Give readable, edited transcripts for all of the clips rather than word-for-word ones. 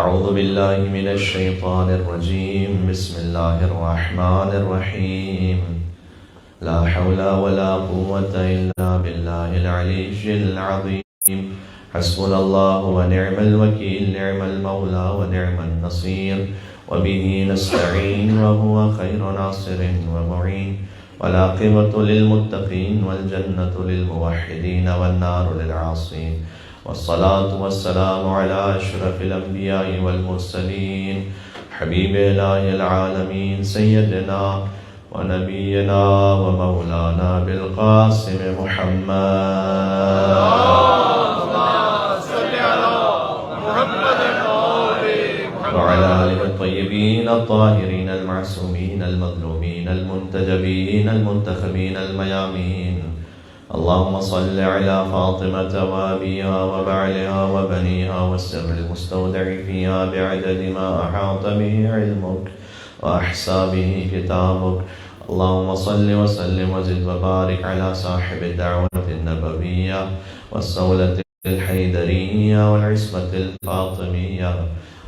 أعوذ بالله من الشيطان الرجيم. بسم الله الرحمن الرحيم. لا حول ولا قوة إلا بالله العلي العظيم. حسبنا الله ونعم الوكيل، نعم المولى ونعم النصير، وبه نستعين وهو خير ناصر ومعين، والعاقبة للمتقين والجنة للموحدين والنار للعاصين، والصلاة والسلام على أشرف الأنبياء والمرسلين حبيب إله العالمين سيدنا ونبينا ومولانا بالقاسم محمد وعلى آله الطيبين الطاهرين المعصومين المظلومين المنتجبين المنتخبين الميامين. اللهم صل على فاطمة وأبيها وبعلها وبنيها والسر المستودع فيها بعدد ما أحاط به علمك وأحصى به كتابك. اللهم صل وسلم وزد وبارك على صاحب الدعوة النبوية والصولة الحيدرية والعصمة الفاطمية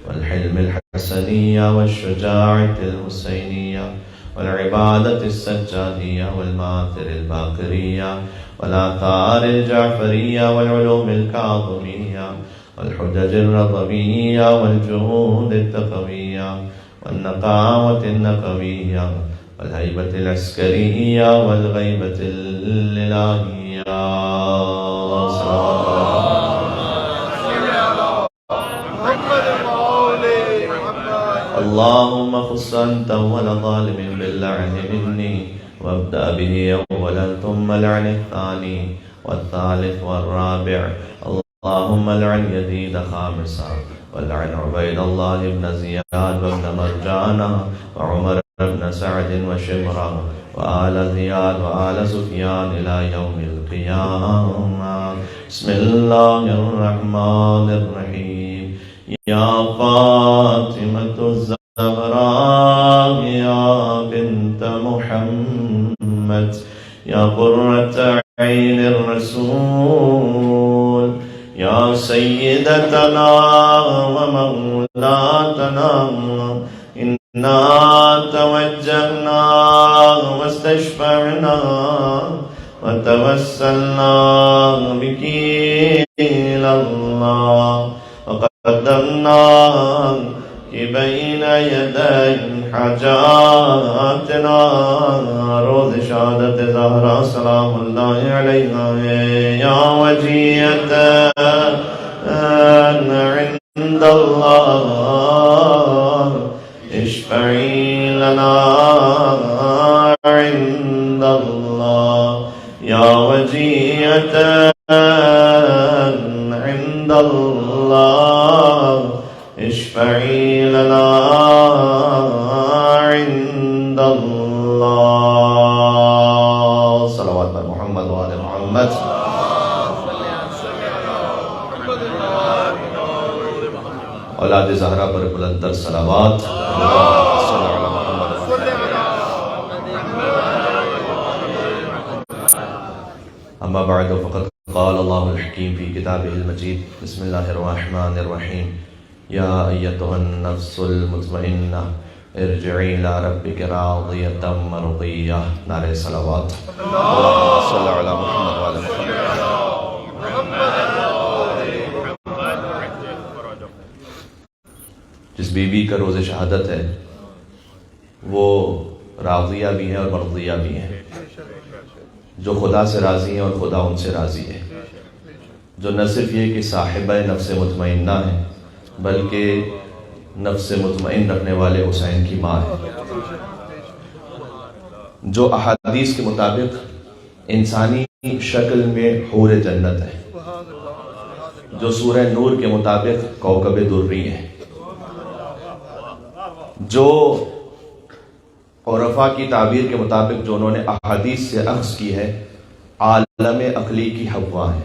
والحلم الحسنية والشجاعة الحسينية والعبادة السجادية والمآثر الباقرية والآثار الجعفرية والعلوم الكاظمية والحجج الرضوية والجهود التقوية والنقاوة النقوية والهيبة العسكرية والغيبة الإلهية. اللهم خص أنت أول ظالم باللعن مني، وابدأ به أولا ثم لعن الثاني والثالث والرابع. اللهم لعن يزيد خامسا، ولعن عبيد الله بن زياد وابن مرجانة وعمر بن سعد وشمرة وآل زياد وآل سفيان إلى يوم القيامة. بسم الله الرحمن الرحيم. يا فاطمة الزهراء يا بنت محمد يا قرة عين الرسول يا سيدتنا ومولاتنا، إنا توجهنا واستشفعنا وتوسلنا بك إلى الله، وقدمناك بين يدي حاجاتنا. روز شهادت زہرا سلام اللہ علیہا یا وجیۃ عند اللہ، اشفعی لنا عند اللہ یا وجیۃ عند اللہ، اشفعی لنا عند اللہ. صلوات پر محمد و آل محمد. اولاد زہرا پر بلند تر صلوات. اما بعد فقد قال الله الحكيم في كتابه المجيد. بسم الله الرحمن الرحيم. يا أيتها النفس المطمئنة ارجعي إلى ربك راضية مرضية. نعرہ صلوات. صلی علی محمد وعلی محمد. جس بی بی کا روز شہادت ہے وہ راضیہ بھی ہے اور مرضیہ بھی ہے، جو خدا سے راضی ہیں اور خدا ان سے راضی ہے، جو نہ صرف یہ کہ صاحبہ نفس مطمئنہ ہے بلکہ نفس مطمئن رکھنے والے حسین کی ماں ہے، جو احادیث کے مطابق انسانی شکل میں حور جنت ہے، جو سورہ نور کے مطابق کوكب دری ہے، جو عرفاء کی تعبیر کے مطابق جو انہوں نے احادیث سے اخذ کی ہے عالم عقلی کی حوا ہے،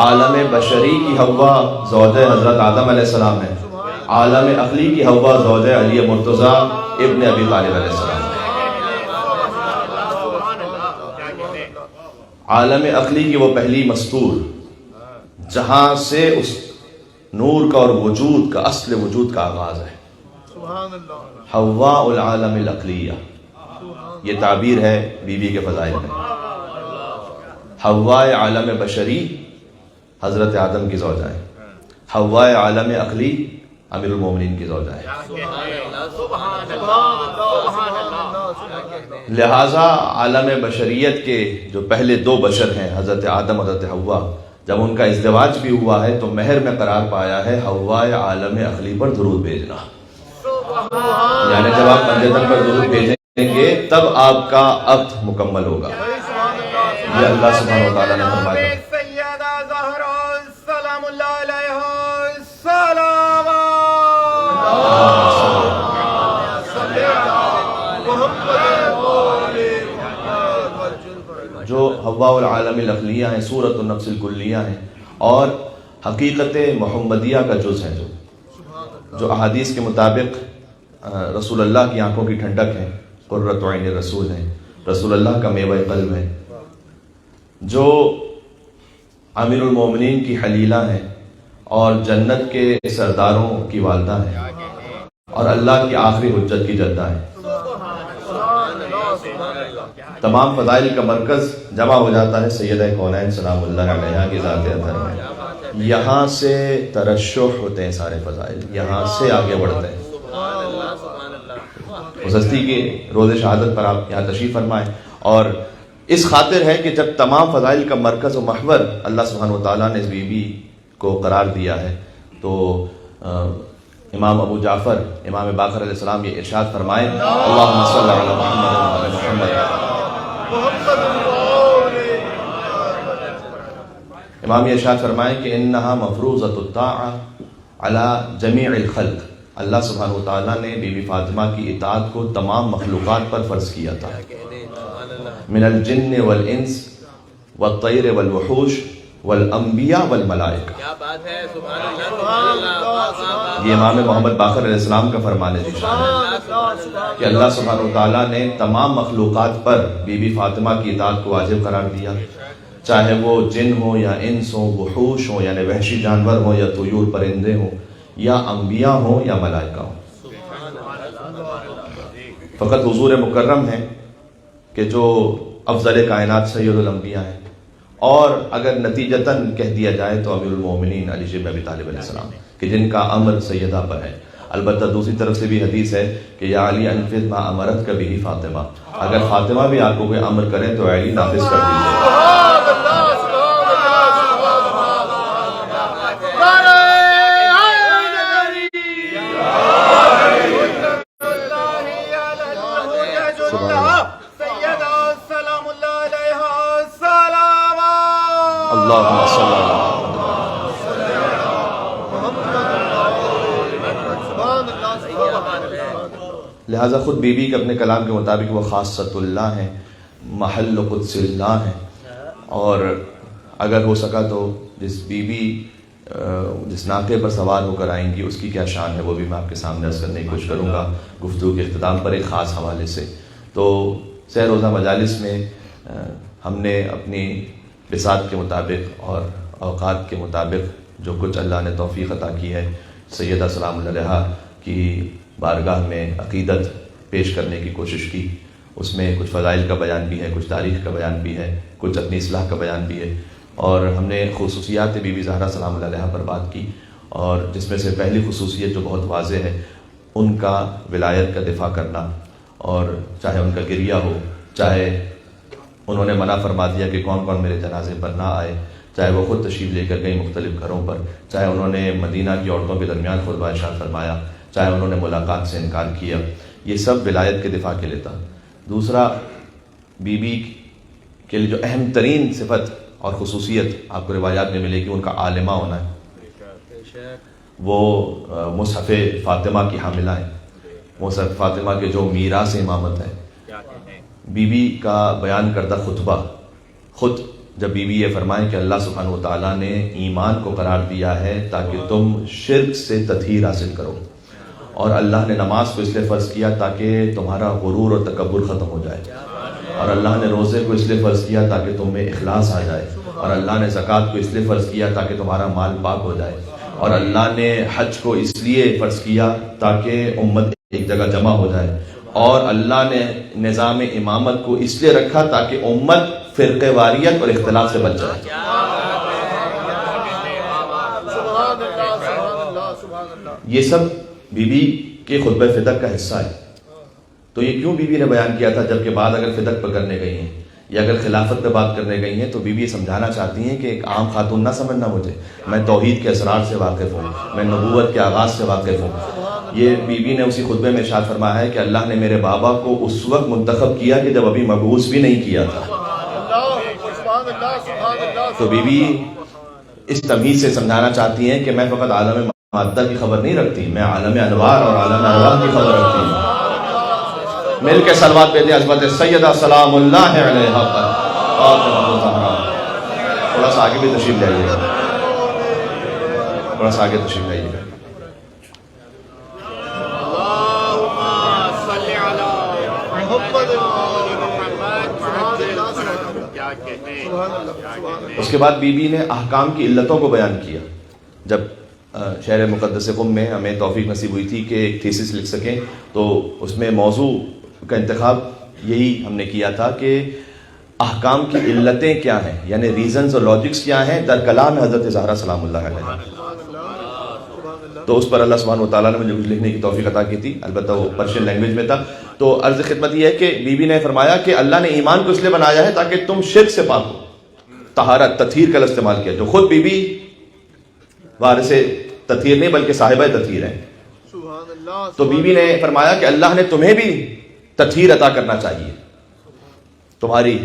عالم بشری کی حوا زوجہ حضرت آدم علیہ السلام ہے، عالم عقلی کی حوا زوجہ علی مرتضیٰ ابن ابی طالب علیہ السلام ہے. عالم عقلی کی وہ پہلی مستور جہاں سے اس نور کا اور وجود کا، اصل وجود کا آغاز ہے. حواء العالم العقلیہ، یہ تعبیر ہے بی بی کے فضائل میں. حواء عالم بشری حضرت آدم کی زوجہ ہے، حواء عالم عقلی امیر المومنین کی زوجہ ہے. لہٰذا عالم بشریت کے جو پہلے دو بشر ہیں حضرت آدم اور حضرت حواء، جب ان کا ازدواج بھی ہوا ہے تو مہر میں قرار پایا ہے حواء عالم عقلی پر درود بھیجنا. یعنی جب آپ منجدن پر درود بھیجیں گے تب آپ کا عقد مکمل ہوگا. یہ اللہ سبحانہ و تعالیٰ نے فرمایا. جو حواء العالم العقلیہ ہیں، سورۃ النفس الکلیہ ہیں اور حقیقت محمدیہ کا جز ہیں، جو احادیث کے مطابق رسول اللہ کی آنکھوں کی ٹھنڈک ہے، قرۃ عین رسول ہیں، رسول اللہ کا میوہ قلب ہے، جو امیر المومنین کی حلیلہ ہیں اور جنت کے سرداروں کی والدہ ہیں اور اللہ کی آخری حجت کی جدہ ہیں. تمام فضائل کا مرکز جمع ہو جاتا ہے سیدہ کونین سلام اللہ علیہا کی ذات اطہر میں. یہاں سے ترشح ہوتے ہیں سارے فضائل، یہاں سے آگے بڑھتے ہیں. اس ہستی کے روز شہادت پر آپ یہاں تشریف فرمائیں، اور اس خاطر ہے کہ جب تمام فضائل کا مرکز و محور اللہ سبحانہ و تعالیٰ نے اس بی بی کو قرار دیا ہے، تو امام ابو جعفر امام باقر علیہ السلام یہ ارشاد فرمائیں، اللہم صلی علی محمد وعلی محمد. امام یہ ارشاد فرمائیں کہ انہا مفروضۃ الطاعہ علی جمیع الخلق. اللہ سبحانہ و تعالیٰ نے بی بی فاطمہ کی اطاعت کو تمام مخلوقات پر فرض کیا تھا، من الجن والانس والطیر والوحوش والانبیاء والملائکہ. یہ امام محمد باقر علیہ السلام کا فرمان ذیشان ہے کہ اللہ سبحانہ و تعالیٰ نے تمام مخلوقات پر بی بی فاطمہ کی اطاعت کو واجب قرار دیا، چاہے وہ جن ہوں یا انس ہوں، وحوش ہوں یعنی وحشی جانور ہوں یا طیور پرندے ہوں، یا انبیاء ہوں یا ملائکہ ہوں. فقط حضور مکرم ہے کہ جو افضل کائنات سید الانبیاء ہیں، اور اگر نتیجتاً کہہ دیا جائے تو امیر المومنین علی بن ابی طالب علیہ السلام کہ جن کا امر سیدہ پر ہے. البتہ دوسری طرف سے بھی حدیث ہے کہ یا علی انفذ ما امرت کا بھی فاطمہ، اگر فاطمہ بھی آپ کو کوئی امر کریں تو علی نافذ کر دیجیے. اللہم صلی لہٰذا خود بی بی کے اپنے کلام کے مطابق وہ خاصۃ اللہ ہیں، محل قدس اللہ ہیں. اور اگر ہو سکا تو جس بی بی جس ناقے پر سوار ہو کر آئیں گی اس کی کیا شان ہے وہ بھی میں آپ کے سامنے عرض کرنے کی کوشش کروں گا گفتگو کے اختتام پر ایک خاص حوالے سے. تو سہ روزہ مجالس میں ہم نے اپنی بساط کے مطابق اور اوقات کے مطابق جو کچھ اللہ نے توفیق عطا کی ہے سیدہ سلام اللہ علیہا کی بارگاہ میں عقیدت پیش کرنے کی کوشش کی. اس میں کچھ فضائل کا بیان بھی ہے، کچھ تاریخ کا بیان بھی ہے، کچھ اپنی اصلاح کا بیان بھی ہے، اور ہم نے خصوصیات بی بی زہرا سلام اللہ علیہا پر بات کی، اور جس میں سے پہلی خصوصیت جو بہت واضح ہے ان کا ولایت کا دفاع کرنا، اور چاہے ان کا گریہ ہو، چاہے انہوں نے منع فرما دیا کہ کون کون میرے جنازے پر نہ آئے، چاہے وہ خود تشریف لے کر گئی مختلف گھروں پر، چاہے انہوں نے مدینہ کی عورتوں کے درمیان خطبہ ارشاد فرمایا، چاہے انہوں نے ملاقات سے انکار کیا، یہ سب ولایت کے دفاع کے لیے تھا. دوسرا، بی بی کے لیے جو اہم ترین صفت اور خصوصیت آپ کو روایات میں ملے گی ان کا عالمہ ہونا ہے. وہ مصحف فاطمہ کی حاملہ ہیں، مصحف فاطمہ کے جو میراث امامت ہے. بی بی کا بیان کردہ خطبہ خود جب بی بی یہ فرمائیں کہ اللہ سبحانہ و تعالیٰ نے ایمان کو قرار دیا ہے تاکہ تم شرک سے تطہیر حاصل کرو، اور اللہ نے نماز کو اس لیے فرض کیا تاکہ تمہارا غرور اور تکبر ختم ہو جائے، اور اللہ نے روزے کو اس لیے فرض کیا تاکہ تم میں اخلاص آ جائے، اور اللہ نے زکوٰۃ کو اس لیے فرض کیا تاکہ تمہارا مال پاک ہو جائے، اور اللہ نے حج کو اس لیے فرض کیا تاکہ امت ایک جگہ جمع ہو جائے، اور اللہ نے نظام امامت کو اس لیے رکھا تاکہ امت فرقہ واریت اور اختلاف سے بچ جائے۔ یہ سب بی بی کے خطبہ فدق کا حصہ ہے۔ تو یہ کیوں بی بی نے بیان کیا تھا، جبکہ بعد اگر فدق پر کرنے گئی ہیں یا اگر خلافت پہ بات کرنے گئی ہیں تو بی بی یہ سمجھانا چاہتی ہیں کہ ایک عام خاتون نہ سمجھنا مجھے، میں توحید کے اسرار سے واقف ہوں، میں نبوت کے آغاز سے واقف ہوں۔ یہ بی بی نے اسی خطبے میں ارشاد فرمایا ہے کہ اللہ نے میرے بابا کو اس وقت منتخب کیا کہ جب ابھی مبعوث بھی نہیں کیا تھا۔ تو بی بی اس تمیز سے سمجھانا چاہتی ہیں کہ میں فقط عالم مادہ کی خبر نہیں رکھتی، میں عالم انوار اور عالم ارواح کی خبر رکھتی ہوں۔ مل کے صلوات پہ دیں حضرت سیدہ سلام اللہ علیہا پر۔ تھوڑا سا آگے بھی تشریف لائیے گا، تھوڑا سا آگے تشریف لائیے گا۔ اس کے بعد بی بی نے احکام کی علتوں کو بیان کیا۔ جب شہر مقدس قم میں ہمیں توفیق نصیب ہوئی تھی کہ ایک تھیسس لکھ سکیں، تو اس میں موضوع کا انتخاب یہی ہم نے کیا تھا کہ احکام کی علتیں کیا ہیں، یعنی ریزنز اور لاجکس کیا ہیں در کلام حضرت زہرا سلام اللہ علیہ۔ تو اس پر اللہ سبحانہ وتعالیٰ نے مجھے کچھ لکھنے کی توفیق عطا کی تھی، البتہ وہ پرشین لینگویج میں تھا۔ تو عرض خدمت یہ ہے کہ بی بی نے فرمایا کہ اللہ نے ایمان کو اس لیے بنایا ہے تاکہ تم شرک سے پاک ہو۔ طہارت، تطہیر کا استعمال کیا، جو خود بی بی وارث تطہیر نہیں بلکہ صاحبہ تطہیر ہے۔ تو بی بی نے فرمایا کہ اللہ نے تمہیں بھی تطہیر عطا کرنا چاہیے، تمہاری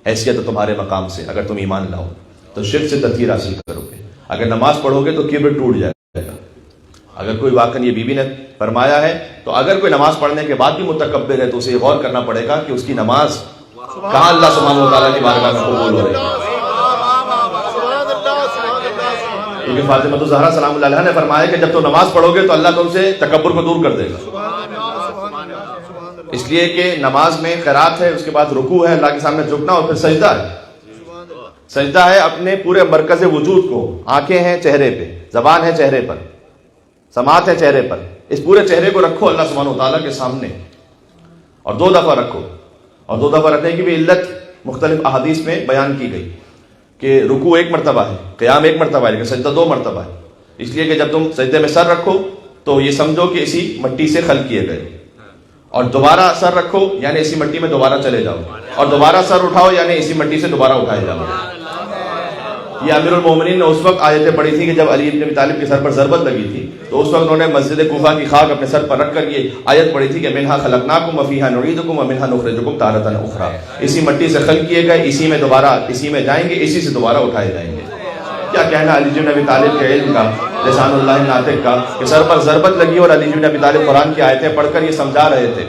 حیثیت اور تمہارے مقام سے اگر تم ایمان لاؤ تو شرک سے تطہیر حاصل کرو گے۔ اگر نماز پڑھو گے تو کبر ٹوٹ جائے گا۔ اگر کوئی واقعہ، یہ بی بی نے فرمایا ہے، تو اگر کوئی نماز پڑھنے کے بعد بھی متکبر ہے تو اسے غور کرنا پڑے گا کہ اس کی نماز کہاں اللہ سبحانہ وتعالیٰ کی بارگاہ میں قبول ہو رہی ہے۔ کیونکہ فاطمہ الزہرا سلام اللہ علیہا نے فرمایا کہ جب تم نماز پڑھو گے تو اللہ تم سے تکبر کو دور کر دے گا۔ اس لیے کہ نماز میں قرات ہے، اس کے بعد رکوع ہے، اللہ کے سامنے جھکنا، اور پھر سجدہ ہے۔ سجدہ ہے اپنے پورے مرکز وجود کو، آنکھیں ہیں چہرے پہ، زبان ہے چہرے پر، سماعت ہے چہرے پر، اس پورے چہرے کو رکھو اللہ سبحانہ وتعالیٰ کے سامنے، اور 2 دفعہ رکھو۔ اور 2 دفعہ رکھنے کی بھی علت مختلف احادیث میں بیان کی گئی کہ رکوع 1 مرتبہ ہے، قیام 1 مرتبہ ہے، لیکن سجدہ 2 مرتبہ ہے۔ اس لیے کہ جب تم سجدے میں سر رکھو تو یہ سمجھو کہ اسی مٹی سے خلق کیے گئے، اور دوبارہ سر رکھو یعنی اسی مٹی میں دوبارہ چلے جاؤ، اور دوبارہ سر اٹھاؤ یعنی اسی مٹی سے دوبارہ اٹھائے جاؤ۔ یہ امیر المومنین نے اس وقت آیتیں پڑھی تھی کہ جب علی بن ابی طالب کے سر پر ضربت لگی تھی، تو اس وقت انہوں نے مسجد کوفہ کی خاک اپنے سر پر رکھ کر یہ آیت پڑھی تھی کہ منہا خلقناکم وفیہا نعیدکم ومنہا نخرجکم تارۃ اخری، اسی مٹی سے خلق کیے گئے، اسی میں دوبارہ اسی میں جائیں گے، اسی سے دوبارہ اٹھائے جائیں گے۔ کیا کہنا علی بن ابی طالب کے علم کا، لسان اللہ ناطق کا، کہ سر پر ضربت لگی اور علی بن ابی طالب قرآن کی آیتیں پڑھ کر یہ سمجھا رہے تھے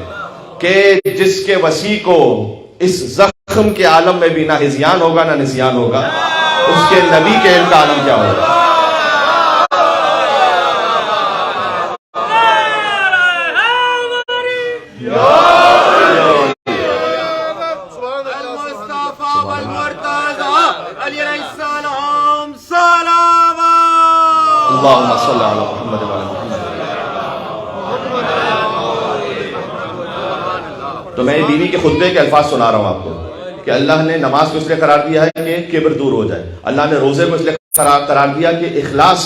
کہ جس کے وسیع کو اس زخم کے عالم میں بھی نہ ہذیان ہوگا نہ نسیان ہوگا، اس کے نبی کے علم کا عالم کیا ہوگا۔ اللہم صلی علی محمد وعلی محمد۔ تو میں بیوی کے خطبے کے الفاظ سنا رہا ہوں آپ کو کہ اللہ نے نماز کو اس لیے قرار دیا ہے کہ کبر دور ہو جائے، اللہ نے روزے کو اس لیے قرار دیا کہ اخلاص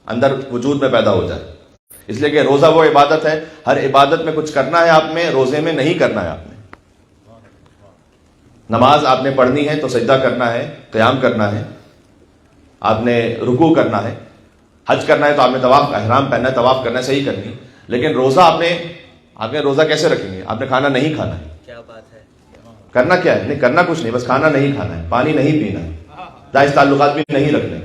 اندر وجود میں پیدا ہو جائے، اس لیے کہ روزہ وہ عبادت ہے، ہر عبادت میں کچھ کرنا ہے آپ میں، روزے میں نہیں کرنا ہے آپ نے۔ نماز آپ نے پڑھنی ہے تو سجدہ کرنا ہے، قیام کرنا ہے، آپ نے رکوع کرنا ہے، حج کرنا ہے تو آپ نے طواف احرام پہننا ہے، طواف کرنا ہے، صحیح کرنی ہے۔ لیکن روزہ آپ نے روزہ کیسے رکھیں گے؟ آپ نے کھانا نہیں کھانا ہے۔ کیا بات ہے؟ کرنا کیا ہے؟ نہیں کرنا کچھ نہیں، بس کھانا نہیں کھانا ہے، پانی نہیں پینا ہے، جائز تعلقات بھی نہیں رکھنے۔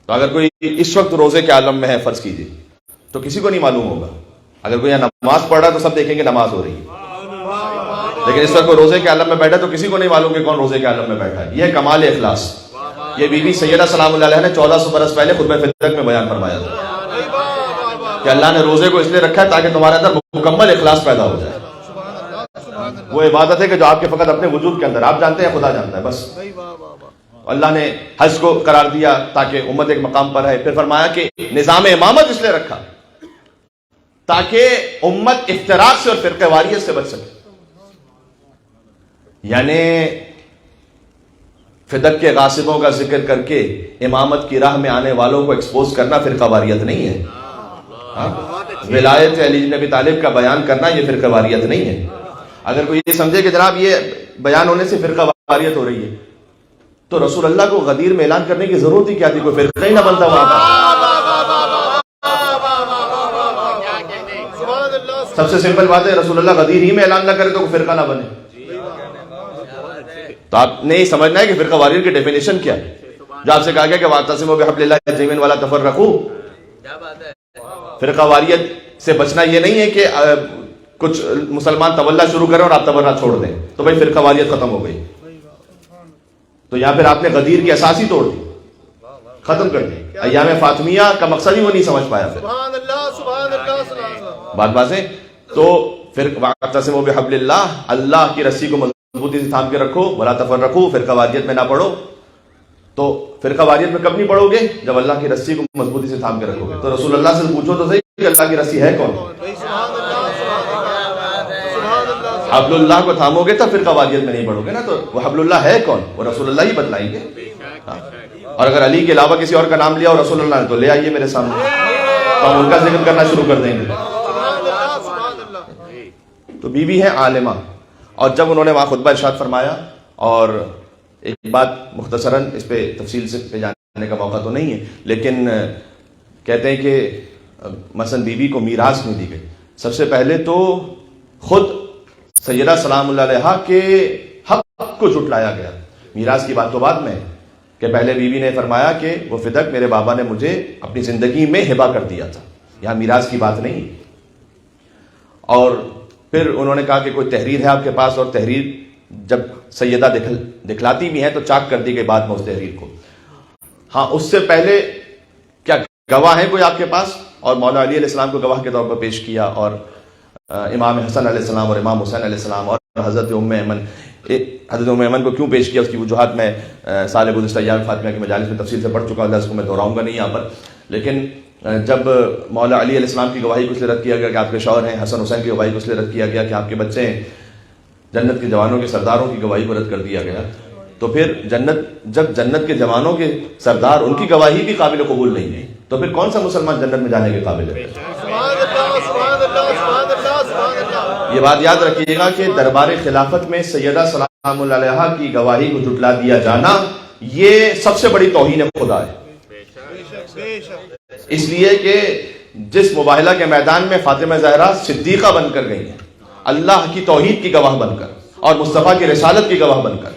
تو اگر کوئی اس وقت روزے کے عالم میں ہے فرض کیجیے تو کسی کو نہیں معلوم ہوگا، اگر کوئی یہاں نماز پڑھ رہا ہے تو سب دیکھیں گے نماز ہو رہی ہے، لیکن اس وقت کوئی روزے کے عالم میں بیٹھا تو کسی کو نہیں معلوم کہ کون روزے کے عالم میں بیٹھا ہے۔ یہ کمال اخلاص، یہ بی بی سیدہ سلام اللہ علیہ نے 1400 برس پہلے خطبہ فدق میں بیان فرمایا تھا کہ اللہ نے روزے کو اس لیے رکھا ہے تاکہ تمہارے اندر مکمل اخلاص پیدا ہو جائے۔ وہ عبادت ہے کہ جو آپ کے فقط اپنے وجود کے اندر، آپ جانتے ہیں خدا جانتا ہے، بس اللہ نے حج کو قرار دیا تاکہ امت ایک مقام پر ہے. پھر فرمایا کہ نظام امامت اس لیے رکھا تاکہ امت افتراق سے اور فرقہ واریت سے بچ سکے. یعنی فدق کے غاصبوں کا ذکر کر کے امامت کی راہ میں آنے والوں کو ایکسپوز کرنا فرقہ واریت نہیں ہے. ولایت علی بن ابی طالب کا بیان کرنا یہ فرقہ واریت نہیں ہے. اگر کوئی یہ سمجھے کہ جناب یہ بیان ہونے سے فرقہ واریت ہو رہی ہے تو رسول اللہ کو غدیر میں اعلان کرنے کی ضرورت ہی کیا تھی؟ کوئی فرقہ ہی نہ بنتا وہاں پر. سب سے سمپل بات ہے، رسول اللہ غدیر ہی میں اعلان نہ کرے تو کوئی فرقہ نہ بنے. تو آپ نے یہ سمجھنا ہے کہ فرقہ واریت کی ڈیفینیشن کیا ہے. جو آپ سے کہا گیا کہ واعتصموا بحبل اللہ جميعا ولا تفرقوا، فرقہ واریت سے بچنا یہ نہیں ہے کہ کچھ مسلمان تولہ شروع کریں اور آپ تبرہ چھوڑ دیں تو بھائی فرقہ واریت ختم ہو گئی. تو یہاں پھر آپ نے غدیر کی اساس ہی توڑ دی، ختم کر دی. ایام فاطمیہ کا مقصد ہی وہ نہیں سمجھ پایا. سبحان اللہ سبحان اللہ. بات سے تو پھر واعتصموا بحبل اللہ، اللہ کی رسی کو مضبوطی سے تھام کے رکھو، ولا تفرقوا، فرقہ واریت میں نہ پڑھو. تو فرقہ واریت میں کب نہیں پڑھو گے؟ جب اللہ کی رسی کو مضبوطی سے تھام کے رکھو گے. تو رسول اللہ سے پوچھو تو صحیح کہ اللہ کی رسی ہے کون؟ حبل اللہ کو تھامو گے تب فرقہ واریت میں نہیں پڑھو گے نا. تو وہ حبل اللہ ہے کون؟ وہ رسول اللہ ہی بتلائیں گے. اور اگر علی کے علاوہ کسی اور کا نام لیا اور رسول اللہ نے تو لے آئیے میرے سامنے، تو ہم ان کا ذکر کرنا شروع کر دیں گے. تو بی بی ہے عالمہ. اور جب انہوں نے وہاں خطبہ ارشاد فرمایا، اور ایک بات مختصراً اس پہ تفصیل سے پہ جانے کا موقع تو نہیں ہے، لیکن کہتے ہیں کہ مثلا بی بی کو میراث نہیں دی گئی. سب سے پہلے تو خود سیدہ سلام اللہ علیہا کے حق کو جھٹلایا گیا. میراث کی بات تو بعد میں ہے کہ پہلے بی بی نے فرمایا کہ وہ فدق میرے بابا نے مجھے اپنی زندگی میں ہبہ کر دیا تھا. یہاں میراث کی بات نہیں. اور پھر انہوں نے کہا کہ کوئی تحریر ہے آپ کے پاس، اور تحریر جب سیدہ دکھلاتی بھی ہیں تو چاک کر دی گئی بعد میں اس تحریر کو. ہاں اس سے پہلے کیا گواہ ہے کوئی آپ کے پاس؟ اور مولا علی علیہ السلام کو گواہ کے طور پر پیش کیا، اور امام حسن علیہ السلام اور امام حسین علیہ السلام اور حضرت ام ایمن. حضرت ام ایمن کو کیوں پیش کیا اس کی وجوہات میں سال گزشتہ ایام فاطمہ کی مجالس میں تفصیل سے پڑھ چکا ہوں، اس کو میں دہراؤں گا نہیں یہاں پر. لیکن جب مولا علی علیہ السلام کی گواہی کو اس لیے رد کیا گیا کہ آپ کے شوہر ہیں، حسن حسین کی گواہی کو اس لیے رد کیا گیا کہ آپ کے بچے ہیں، جنت کے جوانوں کے سرداروں کی گواہی کو رد کر دیا گیا. تو پھر جب جنت کے جوانوں کے سردار ان کی گواہی بھی قابل قبول نہیں ہے تو پھر کون سا مسلمان جنت میں جانے کے قابل ہے؟ یہ بات یاد رکھیے گا کہ دربار خلافت میں سیدہ سلام اللہ علیہا کی گواہی کو جھٹلا دیا جانا یہ سب سے بڑی توہین خدا ہے. اس لیے کہ جس مباہلہ کے میدان میں فاطمہ زہرا صدیقہ بن کر گئی ہیں، اللہ کی توحید کی گواہ بن کر اور مصطفیٰ کی رسالت کی گواہ بن کر.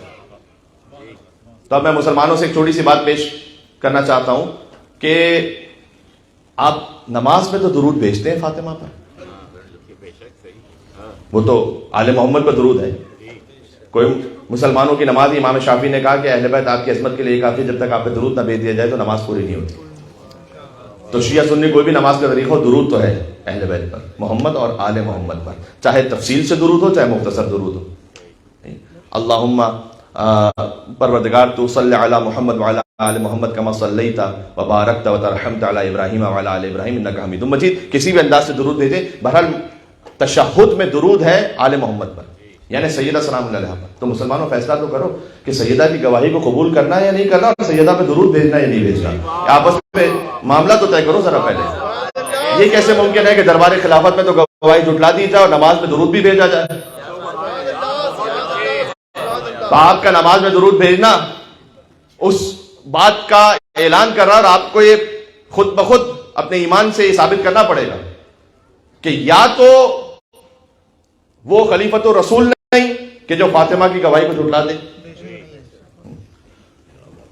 تو اب میں مسلمانوں سے ایک چھوٹی سی بات پیش کرنا چاہتا ہوں کہ آپ نماز میں تو درود بھیجتے ہیں فاطمہ پر، وہ تو آل محمد پر درود ہے. کوئی مسلمانوں کی نماز، امام شافعی نے کہا کہ اہل بیت آپ کی عظمت کے لیے کافی، جب تک آپ پہ درود نہ بھیج دیا جائے تو نماز پوری نہیں ہوتی. تو شیعہ سنی کوئی بھی نماز کا طریقہ ہو، درود تو ہے اہل بیت پر، محمد اور آل محمد پر، چاہے تفصیل سے درود ہو چاہے مختصر درود ہو. اللہم پروردگار تو صلی علی محمد وعلی آل محمد کما صلیت وبارکت وترحمت علی ابراہیم وعلی آل ابراہیم انک حمید مجید. کسی بھی انداز سے درود بھیجیں. بہرحال تشہد میں درود ہے آل محمد پر، یعنی سیدہ سلام اللہ علیہ پر. تو مسلمانوں فیصلہ تو کرو کہ سیدہ کی گواہی کو قبول کرنا ہے یا نہیں کرنا، اور سیدہ پہ درود بھیجنا یا نہیں بھیجنا. آپس میں معاملہ تو طے کرو ذرا پہلے. یہ کیسے ممکن ہے کہ دربار خلافت میں تو گواہی جھٹلا دی جائے اور نماز میں درود بھی بھیجا جائے؟ تو آپ کا نماز میں درود بھیجنا اس بات کا اعلان کر رہا، اور آپ کو یہ خود بخود اپنے ایمان سے یہ ثابت کرنا پڑے گا کہ یا تو وہ خلیفۃ الرسول نہیں کہ جو فاطمہ کی گواہی کو جھٹلا دے،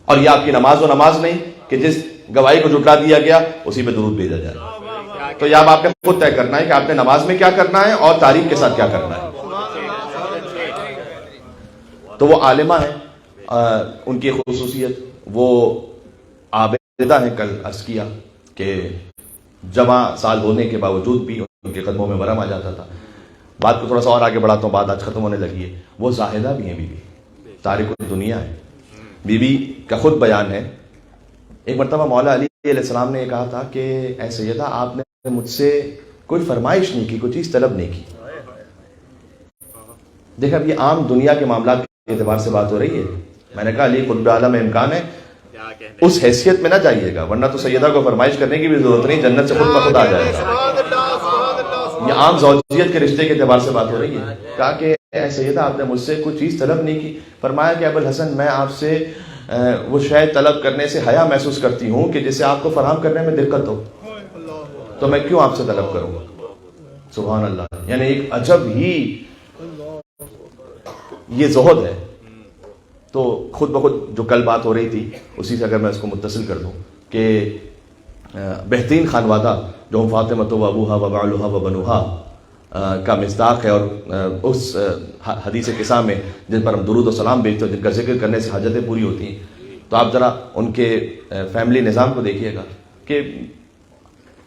اور یہ آپ کی نماز و نماز نہیں کہ جس گواہی کو جھٹلا دیا گیا اسی پہ درود بھیجا جائے. تو یہ اب آپ نے خود طے کرنا ہے کہ آپ نے نماز میں کیا کرنا ہے اور تاریخ کے ساتھ کیا کرنا ہے. تو وہ عالمہ ہیں، ان کی خصوصیت وہ عابدہ ہیں. کل عرض کیا کہ جمع سال ہونے کے باوجود بھی ان کے قدموں میں ورم آ جاتا تھا. بات کو تھوڑا سا اور آگے بڑھاتا ہوں، بات آج ختم ہونے لگی ہے. وہ زاہدہ بھی ہیں، بی بی تارک الدنیا ہے. بیوی کا خود بیان ہے. ایک مرتبہ مولا علی علیہ السلام نے یہ کہا تھا کہ اے سیدہ آپ نے مجھ سے کوئی فرمائش نہیں کی, کوئی چیز طلب نہیں کی. دیکھا اب یہ عام دنیا کے معاملات کے اعتبار سے بات ہو رہی ہے. میں نے کہا علی قطب اعلیٰ میں امکان ہے اس حیثیت میں نہ جائیے گا, ورنہ تو سیدہ کو فرمائش کرنے کی بھی ضرورت نہیں, جنت سے خود بخود آ جائے گا. یہ عام زوجیت کے رشتے کے اعتبار سے بات ہو رہی ہے. کہا کہ اے سیدہ آپ نے مجھ سے کوئی چیز طلب نہیں کی. فرمایا کہ ابو الحسن میں آپ سے وہ شے طلب کرنے سے حیا محسوس کرتی ہوں کہ جسے آپ کو فراہم کرنے میں دقت ہو, تو میں کیوں آپ سے طلب کروں. سبحان اللہ. یعنی ایک عجب ہی یہ زہد ہے. تو خود بخود جو کل بات ہو رہی تھی اسی سے اگر میں اس کو متصل کر دوں کہ بہترین خانوادہ جو ہم فاطمہ و ابوہا و بعلہا و بنوہا کا مصداق ہے, اور اس حدیث قصہ میں جن پر ہم درود و سلام بھیجتے ہیں, جن کا ذکر کرنے سے حاجتیں پوری ہوتی ہیں, تو آپ ذرا ان کے فیملی نظام کو دیکھیے گا کہ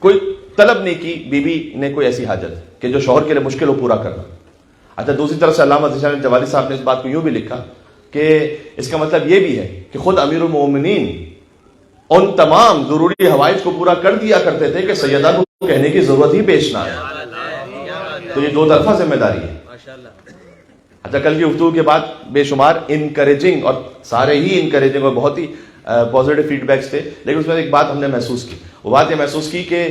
کوئی طلب نہیں کی بیوی نے کوئی ایسی حاجت کہ جو شوہر کے لیے مشکل ہو پورا کرنا. اچھا دوسری طرف سے علامہ ذیشان جوالی صاحب نے اس بات کو یوں بھی لکھا کہ اس کا مطلب یہ بھی ہے کہ خود امیر المومنین ان تمام ضروری حوائج کو پورا کر دیا کرتے تھے کہ سیدہ کو کہنے کی ضرورت ہی پیش نہ آئے. تو یہ دو طرفہ ذمہ داری ہے. اچھا کل کی گفتگو کے بعد بے شمار انکریجنگ اور سارے ہی انکریجنگ اور بہت ہی پازیٹیو فیڈ بیکس تھے, لیکن اس میں ایک بات ہم نے محسوس کی. وہ بات یہ محسوس کی کہ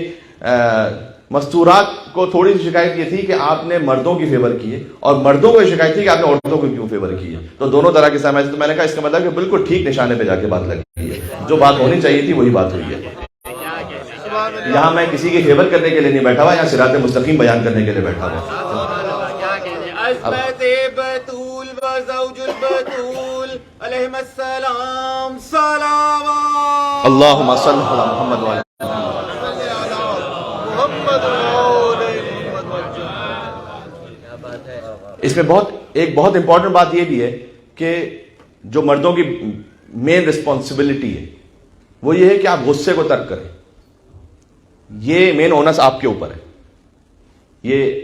مستورات کو تھوڑی سی شکایت یہ تھی کہ آپ نے مردوں کی فیور کی ہے, اور مردوں کو یہ شکایت تھی کہ آپ نے عورتوں کو کیوں فیور کی ہے. تو دونوں طرح کے سامنے. تو میں نے کہا اس کا مطلب کہ بالکل ٹھیک نشانے پہ جا کے بات لگی ہے, جو بات ہونی چاہیے تھی وہی بات ہوئی ہے. یہاں میں کسی کی فیور کرنے کے لیے نہیں بیٹھا ہوا, یہاں صراط مستقیم بیان کرنے کے لیے بیٹھا ہوا. اللہم صل علی محمد وعلی اس میں ایک بہت امپورٹنٹ بات یہ بھی ہے کہ جو مردوں کی مین رسپانسبلٹی ہے وہ یہ ہے کہ آپ غصے کو ترک کریں. یہ مین اونس آپ کے اوپر ہے. یہ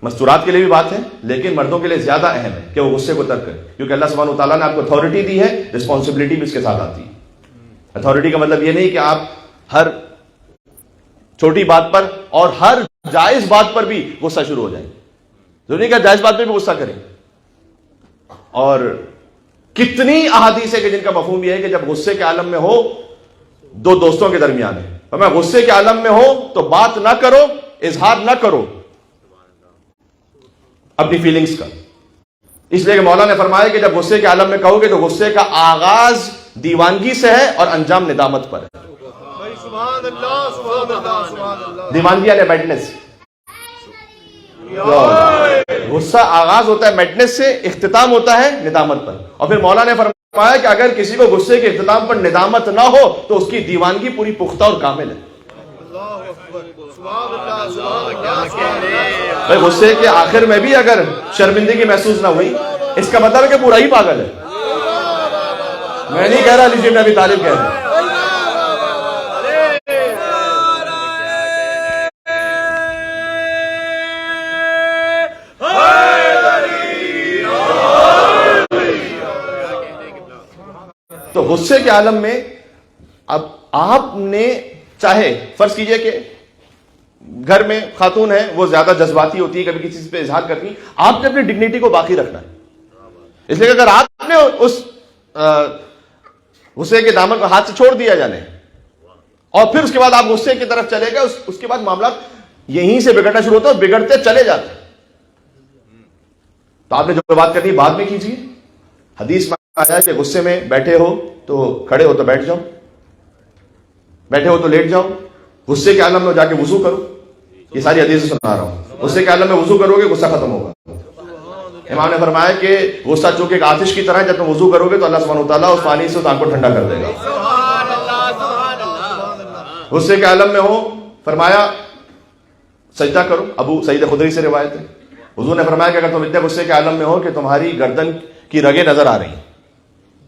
مستورات کے لیے بھی بات ہے, لیکن مردوں کے لیے زیادہ اہم ہے کہ وہ غصے کو ترک کریں, کیونکہ اللہ سبحانہ وتعالیٰ نے آپ کو اتھارٹی دی ہے, رسپانسبلٹی بھی اس کے ساتھ آتی ہے. اتھارٹی کا مطلب یہ نہیں کہ آپ ہر چھوٹی بات پر اور ہر جائز بات پر بھی غصہ شروع ہو جائیں. ضروری کہ جائز بات پہ بھی غصہ کریں. اور کتنی احادیث ہے کہ جن کا مفہوم یہ ہے کہ جب غصے کے عالم میں ہو, دو دوستوں کے درمیان ہے, اور میں غصے کے عالم میں ہو تو بات نہ کرو, اظہار نہ کرو اپنی فیلنگز کا. اس لیے کہ مولا نے فرمایا کہ جب غصے کے عالم میں کہو گے تو غصے کا آغاز دیوانگی سے ہے اور انجام ندامت پر ہے. دیوانگی یعنی میڈنس. غصہ آغاز ہوتا ہے میڈنس سے, اختتام ہوتا ہے ندامت پر. اور پھر مولا نے فرمایا کہ اگر کسی کو غصے کے اختتام پر ندامت نہ ہو تو اس کی دیوانگی پوری پختہ اور کامل ہے. غصے کے آخر میں بھی اگر شرمندگی محسوس نہ ہوئی, اس کا مطلب ہے کہ پورا ہی پاگل ہے. میں نہیں کہہ رہا علی بن ابی طالب کہہ رہا. تو غصے کے عالم میں اب آپ نے چاہے فرض کیجئے کہ گھر میں خاتون ہے, وہ زیادہ جذباتی ہوتی ہے, کبھی کسی چیز پہ اظہار کرتی ہیں, آپ نے اپنی ڈگنیٹی کو باقی رکھنا ہے. اس لیے کہ اگر آپ نے اس غصے کے دامن کو ہاتھ سے چھوڑ دیا جانے اور پھر اس کے بعد آپ غصے کی طرف چلے گئے, اس کے بعد معاملات یہیں سے بگڑنا شروع ہوتا ہے, بگڑتے چلے جاتے. تو آپ نے جو بات کرنی بعد میں کیجیے. حدیث میں آیا کہ غصے میں بیٹھے ہو تو کھڑے ہو تو بیٹھ جاؤ, بیٹھے ہو تو لیٹ جاؤ, غصے کے عالم میں جا کے وضو کرو. یہ ساری حدیثیں سنا رہا ہوں. غصے کے عالم میں وضو کرو گے غصہ ختم ہوگا. امام نے فرمایا کہ غصہ چونکہ ایک آتش کی طرح ہے, جب تم وضو کرو گے تو اللہ سبحانہ وتعالیٰ اس پانی سے اس آگ کو ٹھنڈا کر دے گا. غصے کے عالم میں ہو, فرمایا سجدہ کرو. ابو سعید خدری سے روایت ہے, حضور نے فرمایا کہ اگر تم اتنے غصے کے عالم میں ہو کہ تمہاری گردن کی رگیں نظر آ رہی ہیں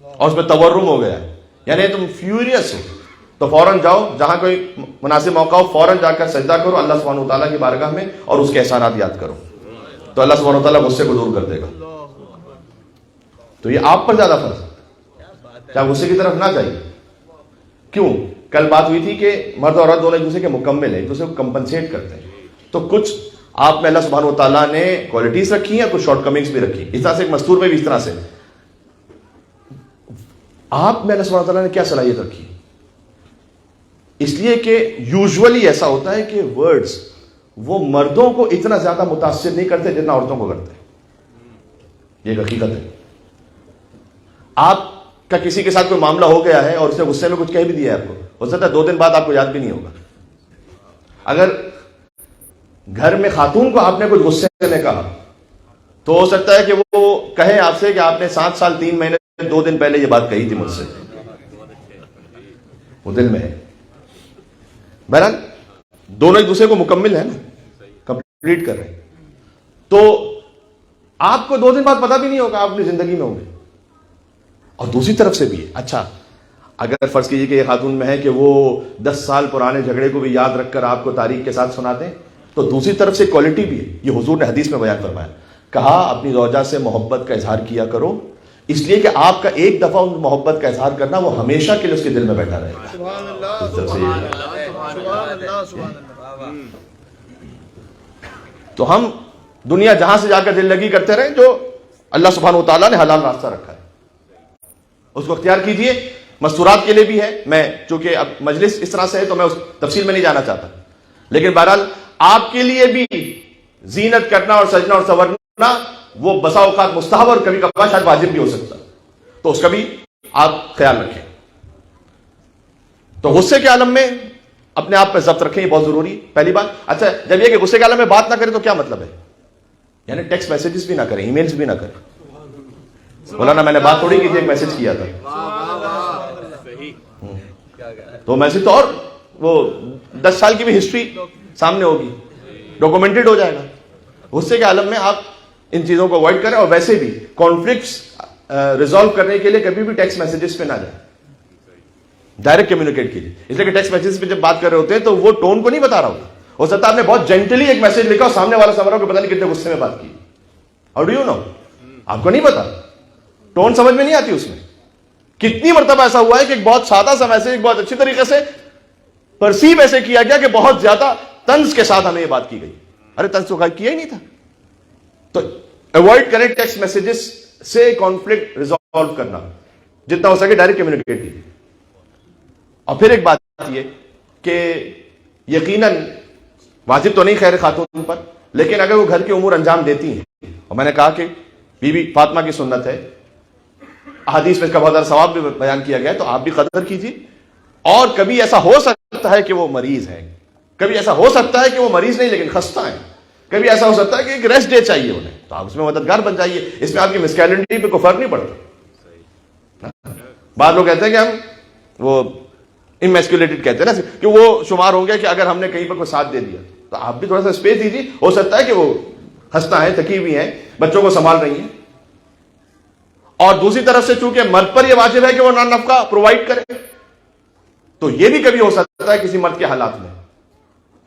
اور اس میں تورم ہو گیا ہے, یعنی تم فیوریس ہو, تو فوراً جاؤ, جہاں کوئی مناسب موقع ہو فوراً جا کر سجدہ کرو اللہ سبحانہ وتعالیٰ کی بارگاہ میں اور اس کے احسانات یاد کرو, تو اللہ سبحانہ وتعالیٰ غصے کو دور کر دے گا. تو یہ آپ پر زیادہ فرض ہے. چاہے غصے کی طرف نہ جائیے. کیوں؟ کل بات ہوئی تھی کہ مرد اور عورت دونوں ایک دوسرے کے مکمل ہیں, ایک دوسرے کو کمپنسیٹ کرتے ہیں. تو کچھ آپ میں اللہ سبحانہ و تعالیٰ نے کوالٹیز رکھی ہیں, کچھ شارٹ کمنگس بھی رکھی. اس طرح سے ایک مستور میں بھی اس طرح سے آپ میں اللہ سبحانہ و تعالیٰ نے کیا صلاحیت رکھی. اس لیے کہ یوزولی ایسا ہوتا ہے کہ ورڈز وہ مردوں کو اتنا زیادہ متاثر نہیں کرتے جتنا عورتوں کو کرتے ہیں. یہ ایک حقیقت ہے. آپ کا کسی کے ساتھ کوئی معاملہ ہو گیا ہے اور اس نے غصے میں کچھ کہہ بھی دیا ہے آپ کو, ہو سکتا ہے 2 دن بعد آپ کو یاد بھی نہیں ہوگا. اگر گھر میں خاتون کو آپ نے کچھ غصے میں کہا تو ہو سکتا ہے کہ وہ کہے آپ سے کہ آپ نے 7 سال 3 مہینے 2 دن پہلے یہ بات کہی تھی مجھ سے. وہ دل میں ہے. بہرحال دونوں ایک دوسرے کو مکمل ہے نا, کمپلیٹ کر رہے ہیں. تو آپ کو 2 دن بعد پتہ بھی نہیں ہوگا, آپ اپنی زندگی میں ہوں گے. اور دوسری طرف سے بھی ہے. اچھا اگر فرض کیجیے کہ یہ خاتون میں ہے کہ وہ 10 سال پرانے جھگڑے کو بھی یاد رکھ کر آپ کو تاریخ کے ساتھ سناتے ہیں, تو دوسری طرف سے کوالٹی بھی ہے. یہ حضور نے حدیث میں بیان فرمایا, کہا اپنی زوجہ سے محبت کا اظہار کیا کرو, اس لیے کہ آپ کا ایک دفعہ ان محبت کا اظہار کرنا وہ ہمیشہ کے لیے اس کے دل میں بیٹھا رہے گا. سبحان اللہ سبحان اللہ سبحان اللہ. تو ہم دنیا جہاں سے جا کر دل لگی کرتے رہیں, جو اللہ سبحانہ و تعالیٰ نے حلال راستہ رکھا ہے اس کو اختیار کیجئے. مستورات کے لیے بھی ہے. میں چونکہ اب مجلس اس طرح سے ہے تو میں اس تفصیل میں نہیں جانا چاہتا, لیکن بہرحال آپ کے لیے بھی زینت کرنا اور سجنا اور سنورنا وہ بسا اوقات مستحب اور کبھی کبھار شاید واجب بھی ہو سکتا, تو اس کا بھی آپ خیال رکھیں. تو غصے کے عالم میں اپنے آپ پہ ضبط رکھیں, یہ بہت ضروری. پہلی بات. اچھا جب یہ کہ غصے کے عالم میں بات نہ کریں تو کیا مطلب ہے؟ یعنی ٹیکسٹ میسجز بھی نہ کریں, ای میلز بھی نہ کریں. بولا نا میں نے بات تھوڑی کی تھی, ایک میسج کیا تھا تو میسج تو, اور وہ 10 سال کی بھی ہسٹری سامنے ہوگی, ڈاکومنٹڈ ہو جائے گا. غصے کے عالم میں آپ ان چیزوں کو اوائڈ کریں, اور ویسے بھی کانفلکٹس ریزالو کرنے کے لیے کبھی بھی ٹیکسٹ میسجز پہ نہ جائیں, ڈائریکٹ کمیونیکیٹ کیجیے. اس لیے کہ ٹیکسٹ میسجز پہ جب بات کر رہے ہوتے ہیں تو وہ ٹون کو نہیں بتا رہا ہوتا. ہو سکتا ہے آپ نے بہت جینٹلی ایک میسج لکھا اور سامنے والا سمجھ رہا ہو کہ پتہ نہیں کتنے غصے میں بات کی. How do you know? آپ کو نہیں پتا, ٹون سمجھ میں نہیں آتی اس میں. کتنی مرتبہ ایسا ہوا ہے کہ ایک بہت سادہ سا میسج ایک بہت اچھی طریقے سے پرسیو ایسے کیا گیا کہ بہت زیادہ طنز کے ساتھ ہمیں یہ بات کی گئی. ارے طنز تو کیا ہی نہیں تھا. تو اوائڈ کریں ٹیکسٹ میسجز سے کانفلکٹ ریزالو کرنا, جتنا ہو سکے ڈائریکٹ کمیونیکیٹ کیجیے. اور پھر ایک بات یہ کہ یقیناً واجب تو نہیں خیر خاتون پر, لیکن اگر وہ گھر کے امور انجام دیتی ہیں, اور میں نے کہا کہ بی بی فاطمہ کی سنت ہے, احادیث میں اس کا بہت زیادہ ثواب بھی بیان کیا گیا ہے, تو آپ بھی قدر کیجیے. اور کبھی ایسا ہو سکتا ہے کہ وہ مریض ہے, کبھی ایسا ہو سکتا ہے کہ وہ مریض نہیں لیکن خستہ ہے, کبھی ایسا ہو سکتا ہے کہ ایک ریسٹ ڈے چاہیے انہیں, تو آپ اس میں مددگار بن جائیے. اس میں آپ کی مسکیلنڈی پہ کوئی فرق نہیں پڑتا. بعض لوگ کہتے ہیں کہ ہم وہ انمیسکولیٹڈ کہتے ہیں نا, کہ وہ شمار ہوں گے کہ اگر ہم نے کہیں پر کوئی ساتھ دے دیا, تو آپ بھی تھوڑا سا اسپیس دیجیے. ہو سکتا ہے کہ وہ خستہ ہیں, تھکی ہوئی ہیں, بچوں کو سنبھال رہی ہیں. اور دوسری طرف سے چونکہ مرد پر یہ واجب ہے کہ وہ نان نفقہ پرووائڈ کرے, تو یہ بھی کبھی ہو سکتا ہے کسی مرد کے حالات میں